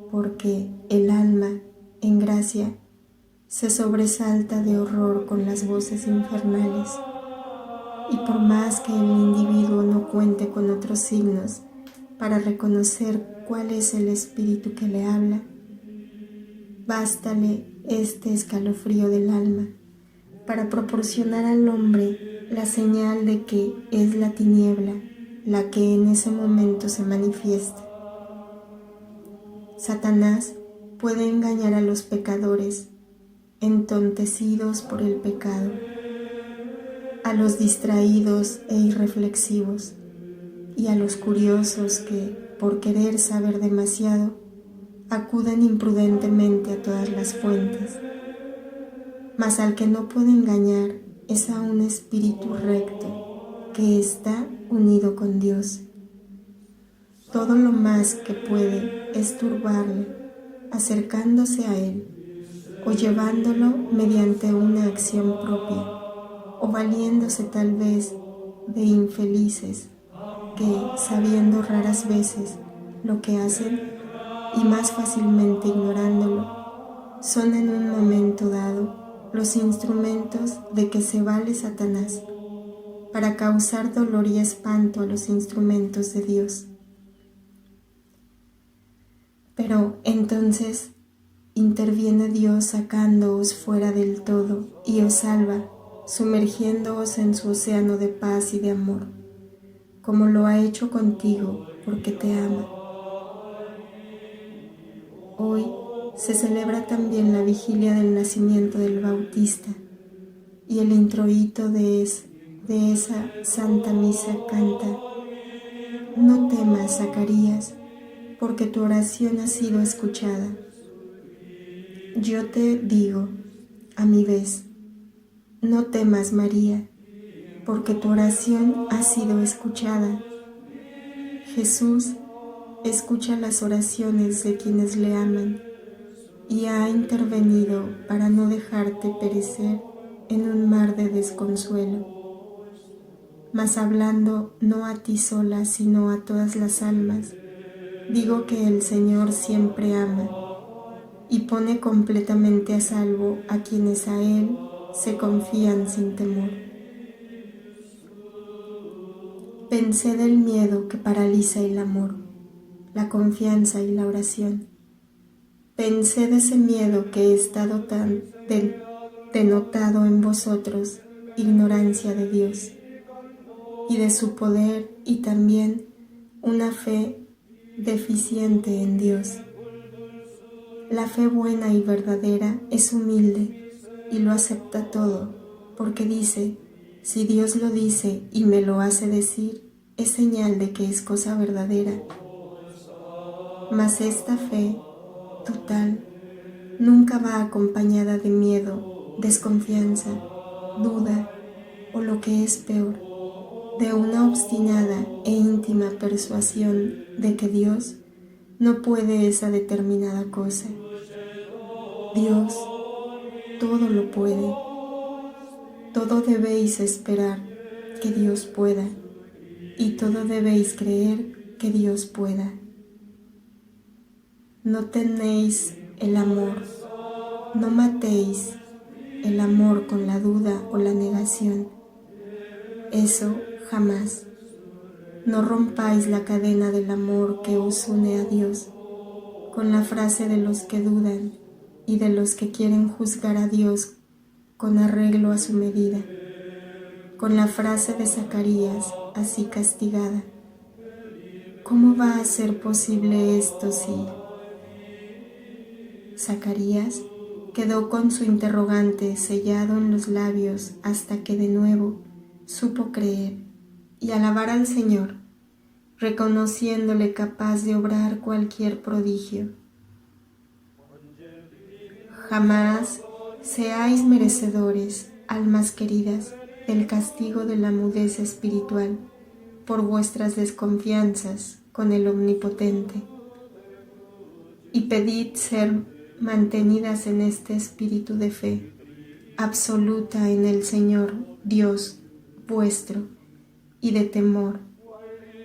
porque el alma en gracia se sobresalta de horror con las voces infernales, y por más que el individuo no cuente con otros signos para reconocer cuál es el espíritu que le habla, bástale este escalofrío del alma para proporcionar al hombre la señal de que es la tiniebla la que en ese momento se manifiesta. Satanás puede engañar a los pecadores, entontecidos por el pecado, a los distraídos e irreflexivos, y a los curiosos que, por querer saber demasiado, acuden imprudentemente a todas las fuentes. Mas al que no puede engañar es a un espíritu recto que está unido con Dios. Todo lo más que puede es turbarle, acercándose a él o llevándolo mediante una acción propia, o valiéndose tal vez de infelices que, sabiendo raras veces lo que hacen y más fácilmente ignorándolo, son en un momento dado los instrumentos de que se vale Satanás para causar dolor y espanto a los instrumentos de Dios. Pero entonces interviene Dios sacándoos fuera del todo y os salva, sumergiéndoos en su océano de paz y de amor, como lo ha hecho contigo porque te ama. Hoy se celebra también la vigilia del nacimiento del Bautista, y el introito de esa santa misa canta: no temas, Zacarías, porque tu oración ha sido escuchada. Yo te digo, a mi vez, no temas, María, porque tu oración ha sido escuchada. Jesús escucha las oraciones de quienes le aman y ha intervenido para no dejarte perecer en un mar de desconsuelo. Mas hablando no a ti sola, sino a todas las almas, digo que el Señor siempre ama y pone completamente a salvo a quienes a Él se confían sin temor. Pensé del miedo que paraliza el amor, la confianza y la oración. Pensé de ese miedo que está denotado en vosotros, ignorancia de Dios, y de su poder, y también una fe deficiente en Dios. La fe buena y verdadera es humilde y lo acepta todo, porque dice: si Dios lo dice y me lo hace decir, es señal de que es cosa verdadera. Mas esta fe total nunca va acompañada de miedo, desconfianza, duda o, lo que es peor, de una obstinada e íntima persuasión de que Dios no puede esa determinada cosa. Dios todo lo puede. Todo debéis esperar que Dios pueda, y todo debéis creer que Dios pueda. No tenéis el amor, no matéis el amor con la duda o la negación. Eso jamás. No rompáis la cadena del amor que os une a Dios con la frase de los que dudan y de los que quieren juzgar a Dios con arreglo a su medida, con la frase de Zacarías así castigada: ¿Cómo va a ser posible esto si...? Zacarías quedó con su interrogante sellado en los labios hasta que de nuevo supo creer y alabar al Señor, reconociéndole capaz de obrar cualquier prodigio. Jamás seáis merecedores, almas queridas, del castigo de la mudez espiritual por vuestras desconfianzas con el Omnipotente, y pedid ser mantenidas en este espíritu de fe absoluta en el Señor Dios vuestro y de temor,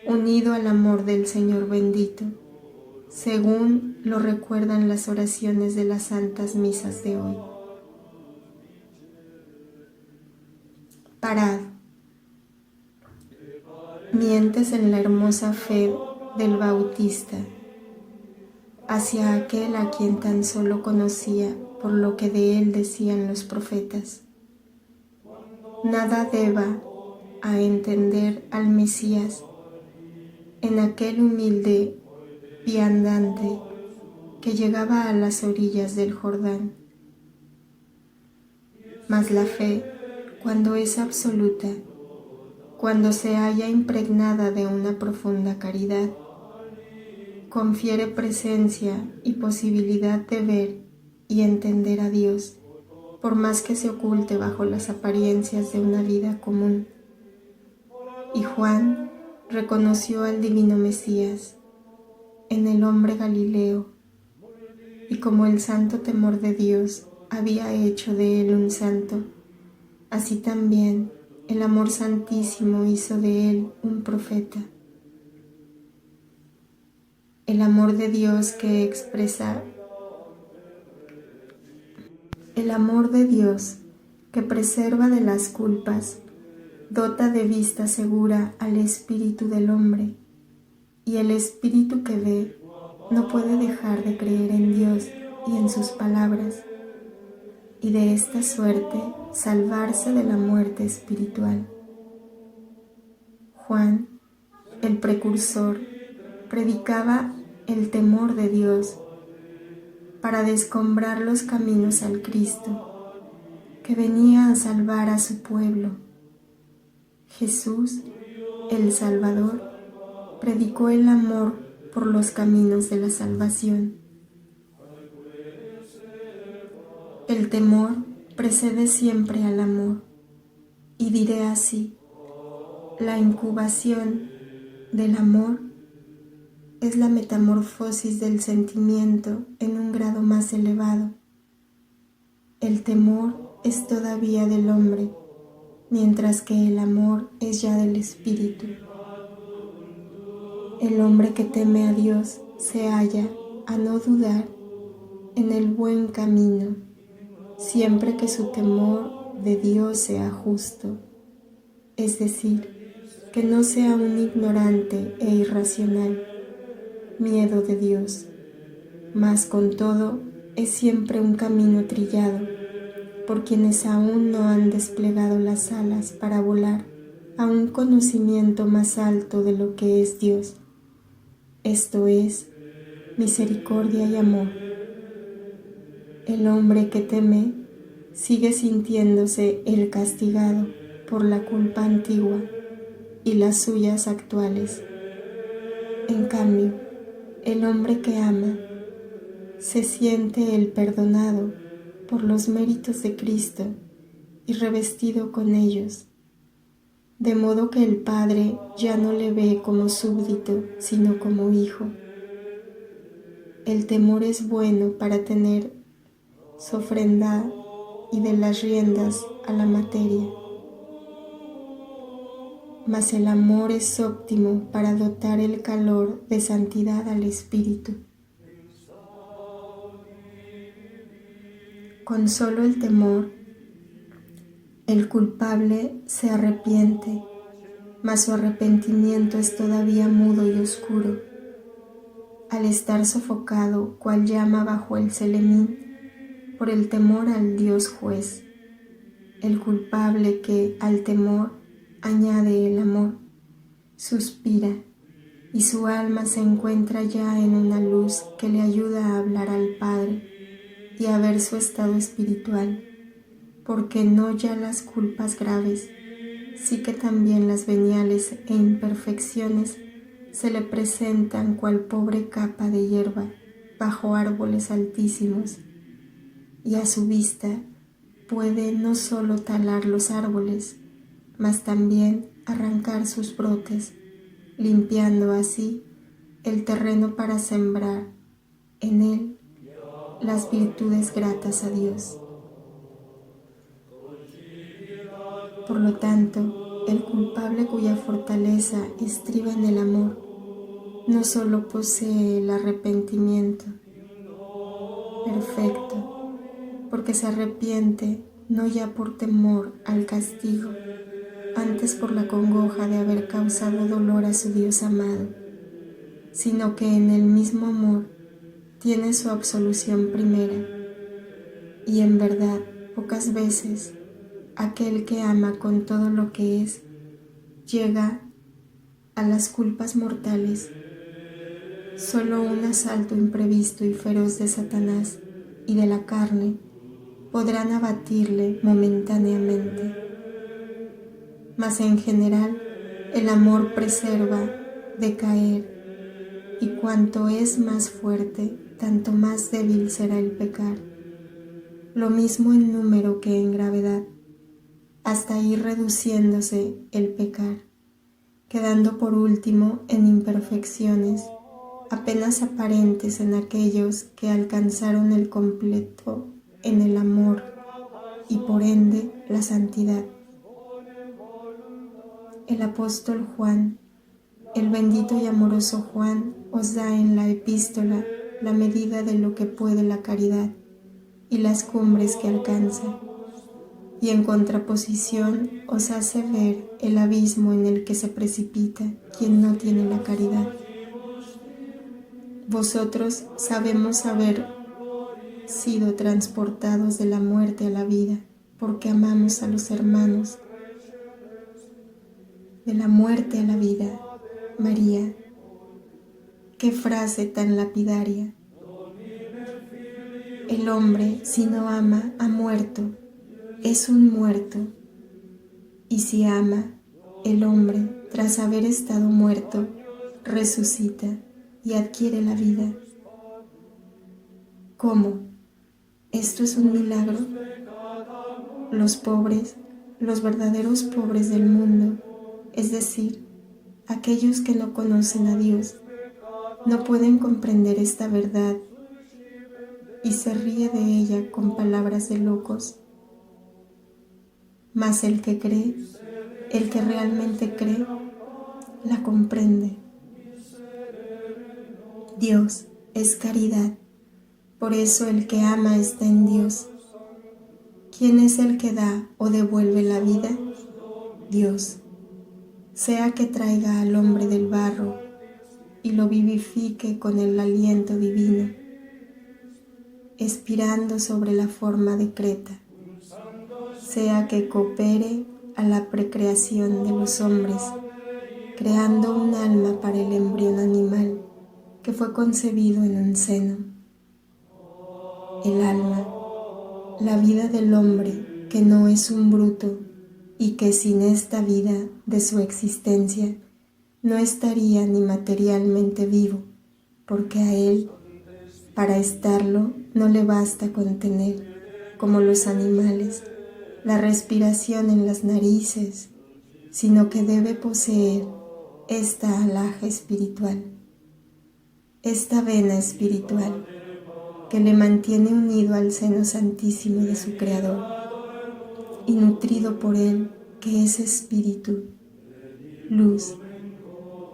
unido al amor del Señor bendito, según lo recuerdan las oraciones de las santas misas de hoy. Parad. Mientes en la hermosa fe del Bautista hacia aquel a quien tan solo conocía por lo que de él decían los profetas. Nada deba a entender al Mesías en aquel humilde viandante que llegaba a las orillas del Jordán. Mas la fe, cuando es absoluta, cuando se halla impregnada de una profunda caridad, confiere presencia y posibilidad de ver y entender a Dios, por más que se oculte bajo las apariencias de una vida común. Y Juan reconoció al divino Mesías en el hombre Galileo, y como el santo temor de Dios había hecho de él un santo, así también el amor santísimo hizo de él un profeta. El amor de Dios que expresa, el amor de Dios que preserva de las culpas, dota de vista segura al espíritu del hombre, y el espíritu que ve no puede dejar de creer en Dios y en sus palabras, y de esta suerte salvarse de la muerte espiritual. Juan, el precursor, predicaba el temor de Dios para descombrar los caminos al Cristo, que venía a salvar a su pueblo. Jesús, el Salvador, predicó el amor por los caminos de la salvación. El temor precede siempre al amor, y diré así: la incubación del amor es la metamorfosis del sentimiento en un grado más elevado. El temor es todavía del hombre, mientras que el amor es ya del espíritu. El hombre que teme a Dios se halla, a no dudar, en el buen camino, siempre que su temor de Dios sea justo, es decir, que no sea un ignorante e irracional miedo de Dios, mas con todo es siempre un camino trillado por quienes aún no han desplegado las alas para volar a un conocimiento más alto de lo que es Dios, esto es, misericordia y amor. El hombre que teme sigue sintiéndose el castigado por la culpa antigua y las suyas actuales. En cambio, el hombre que ama se siente el perdonado por los méritos de Cristo y revestido con ellos, de modo que el Padre ya no le ve como súbdito, sino como hijo. El temor es bueno para tener sofrenda y de las riendas a la materia, mas el amor es óptimo para dotar el calor de santidad al espíritu. Con solo el temor, el culpable se arrepiente, mas su arrepentimiento es todavía mudo y oscuro. Al estar sofocado, cual llama bajo el celemín, por el temor al Dios juez, el culpable que al temor añade el amor, suspira y su alma se encuentra ya en una luz que le ayuda a hablar al Padre y a ver su estado espiritual, porque no ya las culpas graves, sí que también las veniales e imperfecciones se le presentan cual pobre capa de hierba bajo árboles altísimos, y a su vista puede no solo talar los árboles, mas también arrancar sus brotes, limpiando así el terreno para sembrar en él las virtudes gratas a Dios. Por lo tanto, el culpable cuya fortaleza estriba en el amor no solo posee el arrepentimiento perfecto, porque se arrepiente no ya por temor al castigo, antes por la congoja de haber causado dolor a su Dios amado, sino que en el mismo amor tiene su absolución primera. Y en verdad, pocas veces, aquel que ama con todo lo que es, llega a las culpas mortales. Solo un asalto imprevisto y feroz de Satanás y de la carne podrán abatirle momentáneamente. Mas en general, el amor preserva de caer, y cuanto es más fuerte, tanto más débil será el pecar. Lo mismo en número que en gravedad, hasta ir reduciéndose el pecar, quedando por último en imperfecciones, apenas aparentes en aquellos que alcanzaron el completo en el amor y por ende la santidad. El apóstol Juan, el bendito y amoroso Juan, os da en la epístola la medida de lo que puede la caridad y las cumbres que alcanza, y en contraposición os hace ver el abismo en el que se precipita quien no tiene la caridad. Vosotros sabemos haber sido transportados de la muerte a la vida, porque amamos a los hermanos. De la muerte a la vida, María. Qué frase tan lapidaria. El hombre, si no ama, ha muerto, es un muerto. Y si ama, el hombre, tras haber estado muerto, resucita y adquiere la vida. ¿Cómo? ¿Esto es un milagro? Los pobres, los verdaderos pobres del mundo, es decir, aquellos que no conocen a Dios, no pueden comprender esta verdad y se ríe de ella con palabras de locos. Mas el que cree, el que realmente cree, la comprende. Dios es caridad, por eso el que ama está en Dios. ¿Quién es el que da o devuelve la vida? Dios. Sea que traiga al hombre del barro y lo vivifique con el aliento divino, expirando sobre la forma de Creta. Sea que coopere a la precreación de los hombres, creando un alma para el embrión animal que fue concebido en un seno. El alma, la vida del hombre que no es un bruto y que sin esta vida de su existencia no estaría ni materialmente vivo, porque a él, para estarlo, no le basta contener, como los animales, la respiración en las narices, sino que debe poseer esta alhaja espiritual, esta vena espiritual que le mantiene unido al seno santísimo de su Creador y nutrido por él, que es espíritu, luz,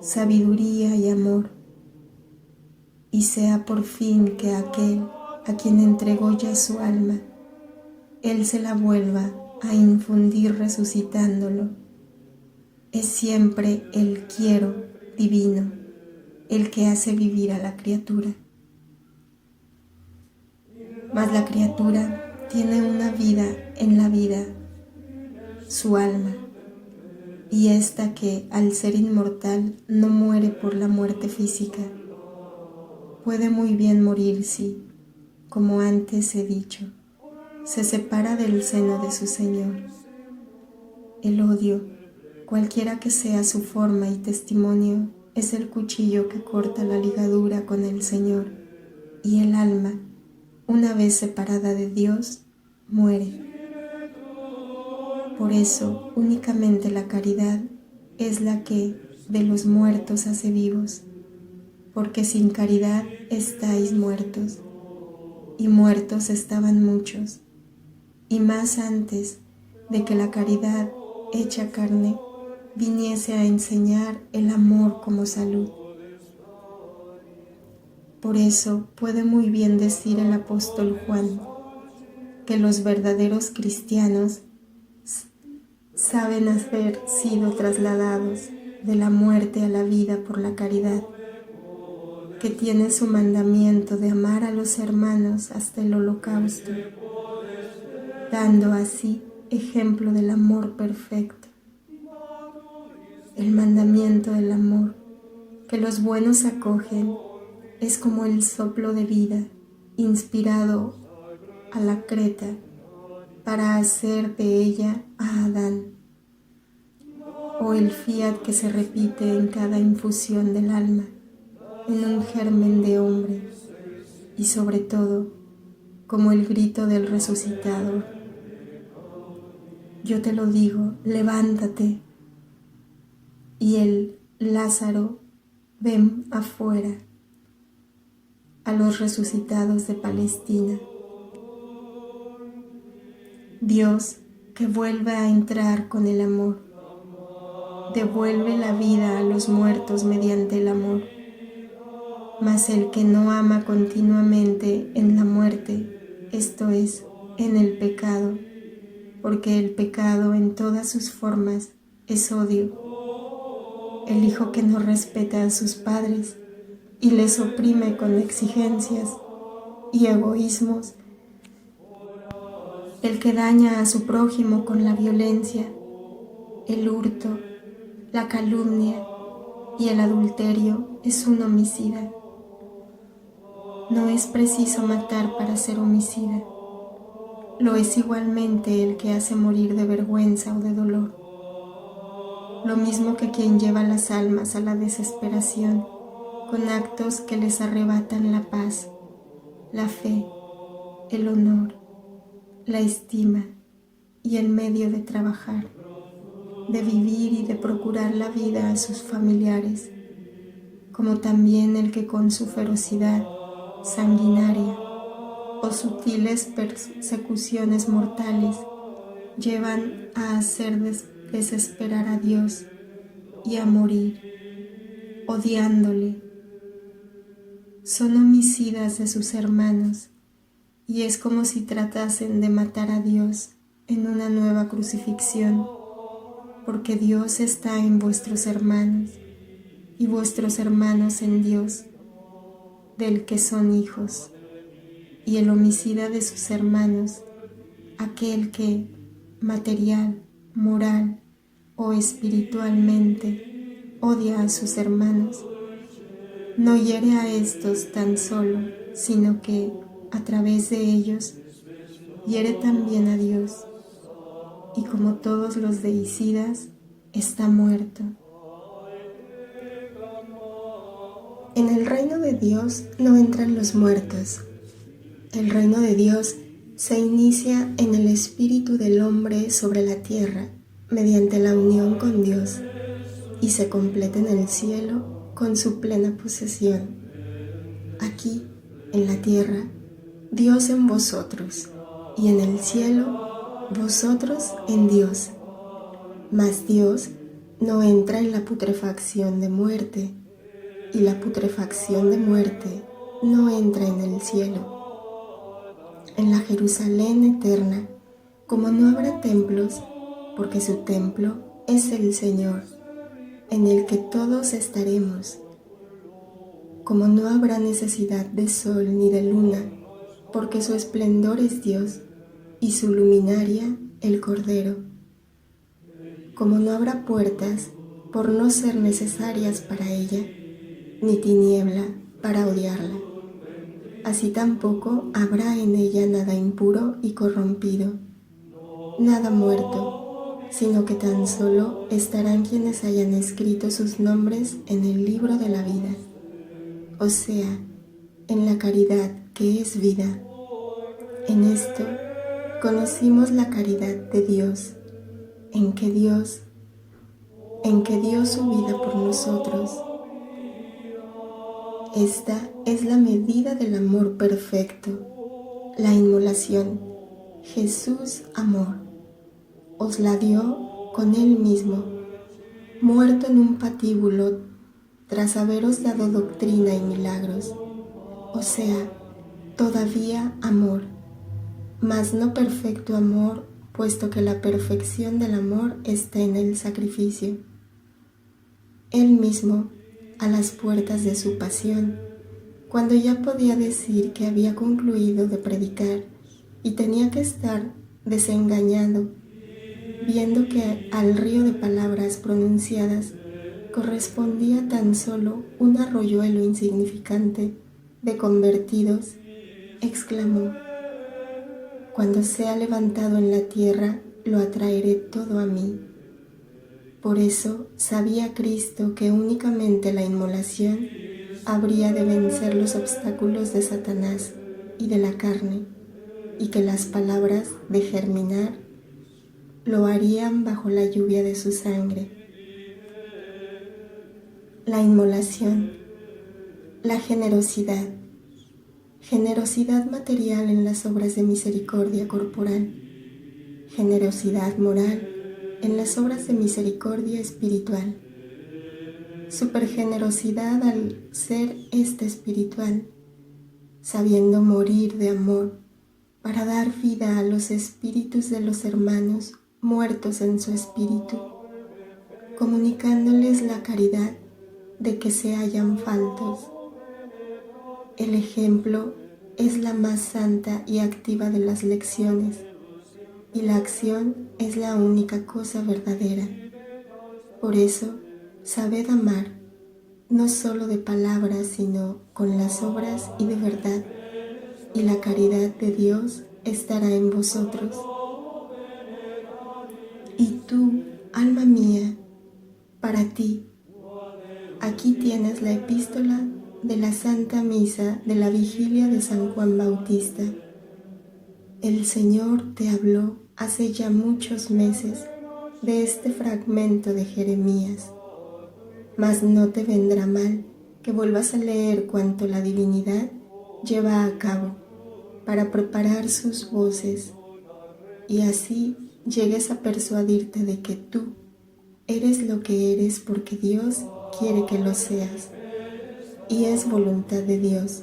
sabiduría y amor, y sea por fin que aquel a quien entregó ya su alma, él se la vuelva a infundir resucitándolo. Es siempre el quiero divino, el que hace vivir a la criatura. Mas la criatura tiene una vida en la vida, su alma. y esta que, al ser inmortal, no muere por la muerte física, puede muy bien morir si, como antes he dicho, se separa del seno de su Señor. El odio, cualquiera que sea su forma y testimonio, es el cuchillo que corta la ligadura con el Señor, y el alma, una vez separada de Dios, muere. Por eso, únicamente la caridad es la que de los muertos hace vivos, porque sin caridad estáis muertos, y muertos estaban muchos, y más antes de que la caridad hecha carne viniese a enseñar el amor como salud. Por eso puede muy bien decir el apóstol Juan que los verdaderos cristianos saben haber sido trasladados de la muerte a la vida por la caridad, que tiene su mandamiento de amar a los hermanos hasta el holocausto, dando así ejemplo del amor perfecto. El mandamiento del amor que los buenos acogen es como el soplo de vida inspirado a la Creta para hacer de ella a Adán, o el fiat que se repite en cada infusión del alma, en un germen de hombre, y sobre todo, como el grito del resucitador. Yo te lo digo, levántate. Y el Lázaro, ven afuera a los resucitados de Palestina. Dios, que vuelve a entrar con el amor, devuelve la vida a los muertos mediante el amor. Mas el que no ama continuamente en la muerte, esto es, en el pecado, porque el pecado en todas sus formas es odio. El hijo que no respeta a sus padres y les oprime con exigencias y egoísmos, el que daña a su prójimo con la violencia, el hurto, la calumnia y el adulterio es un homicida. No es preciso matar para ser homicida. Lo es igualmente el que hace morir de vergüenza o de dolor. Lo mismo que quien lleva las almas a la desesperación con actos que les arrebatan la paz, la fe, el honor, la estima y el medio de trabajar, de vivir y de procurar la vida a sus familiares, como también el que con su ferocidad sanguinaria o sutiles persecuciones mortales llevan a hacer desesperar a Dios y a morir, odiándole. Son homicidas de sus hermanos, y es como si tratasen de matar a Dios en una nueva crucifixión, porque Dios está en vuestros hermanos, y vuestros hermanos en Dios, del que son hijos, y el homicida de sus hermanos, aquel que, material, moral o espiritualmente, odia a sus hermanos, no hiere a estos tan solo, sino que, a través de ellos, hiere también a Dios, y como todos los deicidas, está muerto. En el reino de Dios no entran los muertos. El reino de Dios se inicia en el espíritu del hombre sobre la tierra, mediante la unión con Dios, y se completa en el cielo con su plena posesión. Aquí, en la tierra, Dios en vosotros, y en el cielo, vosotros en Dios. Mas Dios no entra en la putrefacción de muerte, y la putrefacción de muerte no entra en el cielo. En la Jerusalén eterna, como no habrá templos, porque su templo es el Señor, en el que todos estaremos. Como no habrá necesidad de sol ni de luna, porque su esplendor es Dios, y su luminaria el Cordero. como no habrá puertas por no ser necesarias para ella, ni tiniebla para odiarla, así tampoco habrá en ella nada impuro y corrompido, nada muerto, sino que tan solo estarán quienes hayan escrito sus nombres en el libro de la vida, o sea, en la caridad que es vida. En esto conocimos la caridad de Dios, en que dio su vida por nosotros. Esta es la medida del amor perfecto, la inmolación. Jesús amor, os la dio con Él mismo, muerto en un patíbulo tras haberos dado doctrina y milagros, o sea, todavía amor, mas no perfecto amor, puesto que la perfección del amor está en el sacrificio. Él mismo, a las puertas de su pasión, cuando ya podía decir que había concluido de predicar y tenía que estar desengañado, viendo que al río de palabras pronunciadas correspondía tan solo un arroyuelo insignificante de convertidos, exclamó: cuando sea levantado en la tierra, lo atraeré todo a mí. Por eso sabía Cristo que únicamente la inmolación habría de vencer los obstáculos de Satanás y de la carne, y que las palabras de germinar lo harían bajo la lluvia de su sangre. La inmolación, la generosidad material en las obras de misericordia corporal, generosidad moral en las obras de misericordia espiritual, supergenerosidad al ser espiritual, sabiendo morir de amor para dar vida a los espíritus de los hermanos muertos en su espíritu, comunicándoles la caridad de que se hallan faltos. El ejemplo es la más santa y activa de las lecciones, y la acción es la única cosa verdadera. Por eso, sabed amar, no solo de palabras, sino con las obras y de verdad, y la caridad de Dios estará en vosotros. Y tú, alma mía, para ti, aquí tienes la epístola de la Santa Misa de la Vigilia de San Juan Bautista. El Señor te habló hace ya muchos meses de este fragmento de Jeremías, mas no te vendrá mal que vuelvas a leer cuanto la divinidad lleva a cabo para preparar sus voces, y así llegues a persuadirte de que tú eres lo que eres porque Dios quiere que lo seas, y es voluntad de Dios,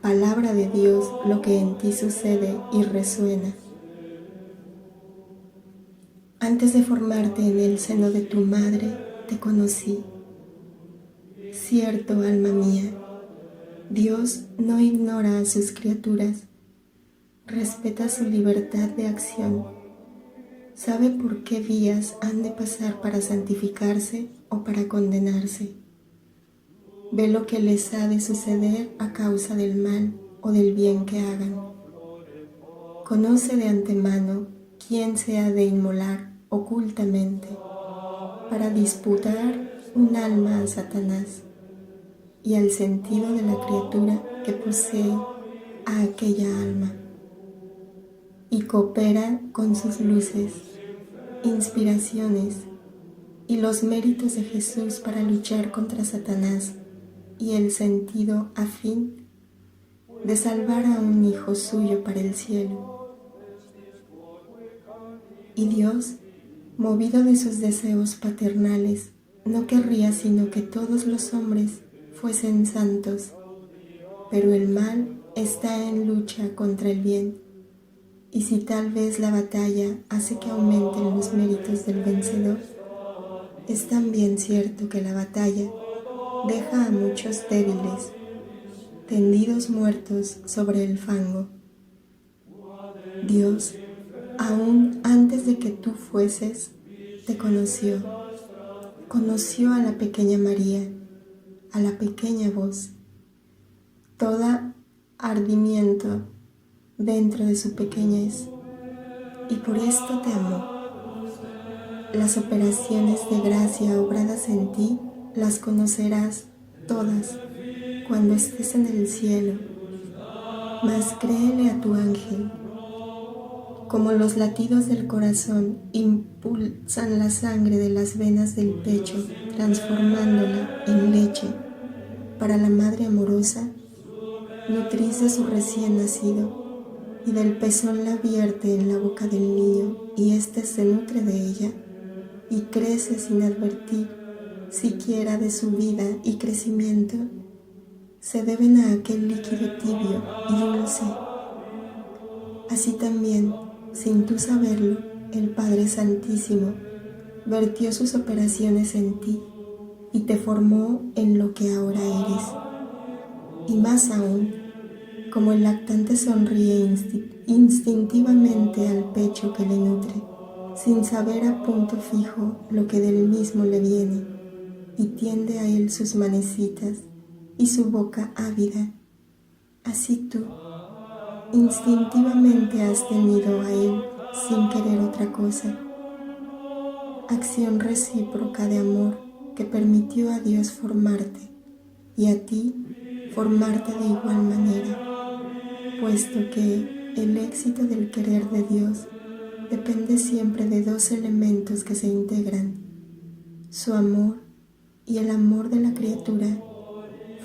palabra de Dios lo que en ti sucede y resuena. Antes de formarte en el seno de tu madre, te conocí. Cierto, alma mía, Dios no ignora a sus criaturas, respeta su libertad de acción, sabe por qué vías han de pasar para santificarse o para condenarse. Ve lo que les ha de suceder a causa del mal o del bien que hagan. Conoce de antemano quién se ha de inmolar ocultamente para disputar un alma a Satanás y al sentido de la criatura que posee a aquella alma, y coopera con sus luces, inspiraciones y los méritos de Jesús para luchar contra Satanás y el sentido a fin de salvar a un hijo suyo para el cielo. Y Dios, movido de sus deseos paternales, no querría sino que todos los hombres fuesen santos, pero el mal está en lucha contra el bien, y si tal vez la batalla hace que aumenten los méritos del vencedor, es también cierto que la batalla deja a muchos débiles, tendidos muertos sobre el fango. Dios, aún antes de que tú fueses, te conoció a la pequeña María, a la pequeña voz, toda ardimiento dentro de su pequeñez, y por esto te amó. Las operaciones de gracia obradas en ti las conocerás todas cuando estés en el cielo, mas créele a tu ángel. Como los latidos del corazón impulsan la sangre de las venas del pecho, transformándola en leche para la madre amorosa, nutriz de su recién nacido, y del pezón la vierte en la boca del niño, y éste se nutre de ella, y crece sin advertir siquiera de su vida y crecimiento, se deben a aquel líquido tibio y dulce. Así también, sin tú saberlo, el Padre Santísimo vertió sus operaciones en ti y te formó en lo que ahora eres. Y más aún, como el lactante sonríe instintivamente al pecho que le nutre, sin saber a punto fijo lo que del mismo le viene, y tiende a él sus manecitas y su boca ávida, así tú instintivamente has tenido a él sin querer otra cosa, acción recíproca de amor que permitió a Dios formarte y a ti formarte de igual manera, puesto que el éxito del querer de Dios depende siempre de dos elementos que se integran: su amor y el amor de la criatura,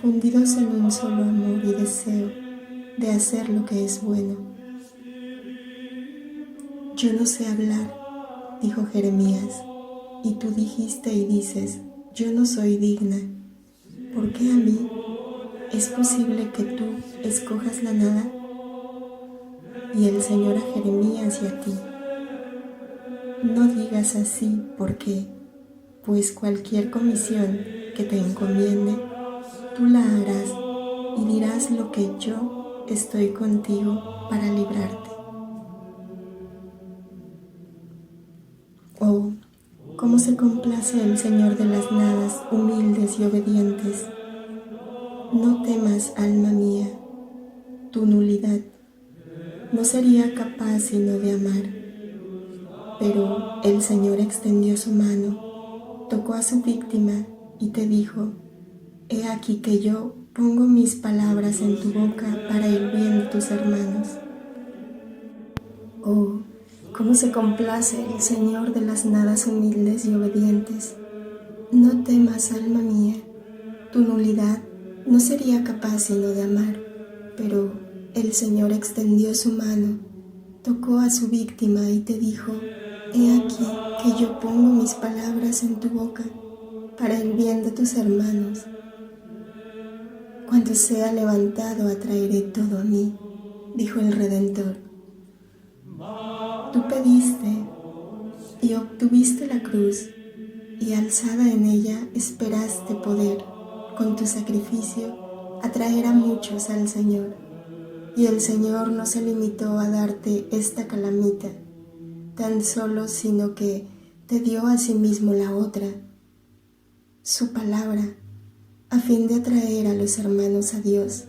fundidos en un solo amor y deseo de hacer lo que es bueno. Yo no sé hablar, dijo Jeremías, y tú dijiste y dices, yo no soy digna. ¿Por qué a mí? ¿Es posible que tú escojas la nada? Y el Señor a Jeremías y a ti: no digas así, porque, pues cualquier comisión que te encomiende, tú la harás y dirás lo que yo estoy contigo para librarte. Oh, cómo se complace el Señor de las nadas, humildes y obedientes. No temas, alma mía, tu nulidad. No sería capaz sino de amar. Pero el Señor extendió su mano, tocó a su víctima y te dijo: he aquí que yo pongo mis palabras en tu boca para el bien de tus hermanos. Oh, cómo se complace el Señor de las nadas humildes y obedientes. No temas, alma mía, tu nulidad no sería capaz sino de amar, pero el Señor extendió su mano, tocó a su víctima y te dijo: he aquí que yo pongo mis palabras en tu boca para el bien de tus hermanos. Cuando sea levantado atraeré todo a mí, dijo el Redentor. Tú pediste y obtuviste la cruz, y alzada en ella esperaste poder, con tu sacrificio, atraer a muchos al Señor. Y el Señor no se limitó a darte esta calamita, tan solo, sino que te dio a sí mismo la otra, su palabra, a fin de atraer a los hermanos a Dios.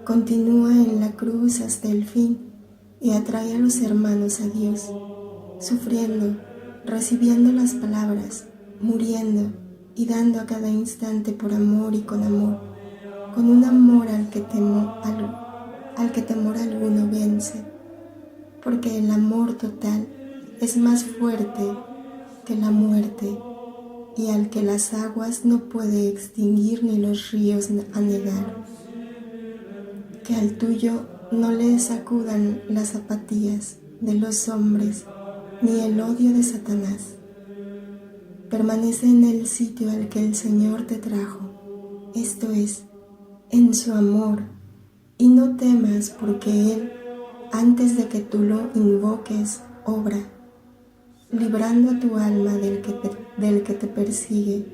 Continúa en la cruz hasta el fin y atrae a los hermanos a Dios, sufriendo, recibiendo las palabras, muriendo y dando a cada instante por amor y con amor, con un amor al que temor alguno vence, porque el amor total es más fuerte que la muerte, y al que las aguas no puede extinguir ni los ríos anegar. Que al tuyo no le sacudan las apatías de los hombres ni el odio de Satanás. Permanece en el sitio al que el Señor te trajo, esto es, en su amor, y no temas, porque Él, antes de que tú lo invoques, obra, librando a tu alma del que te persigue.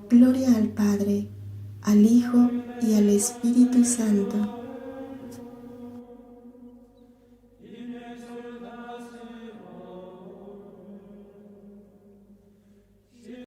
Gloria al Padre, al Hijo y al Espíritu Santo,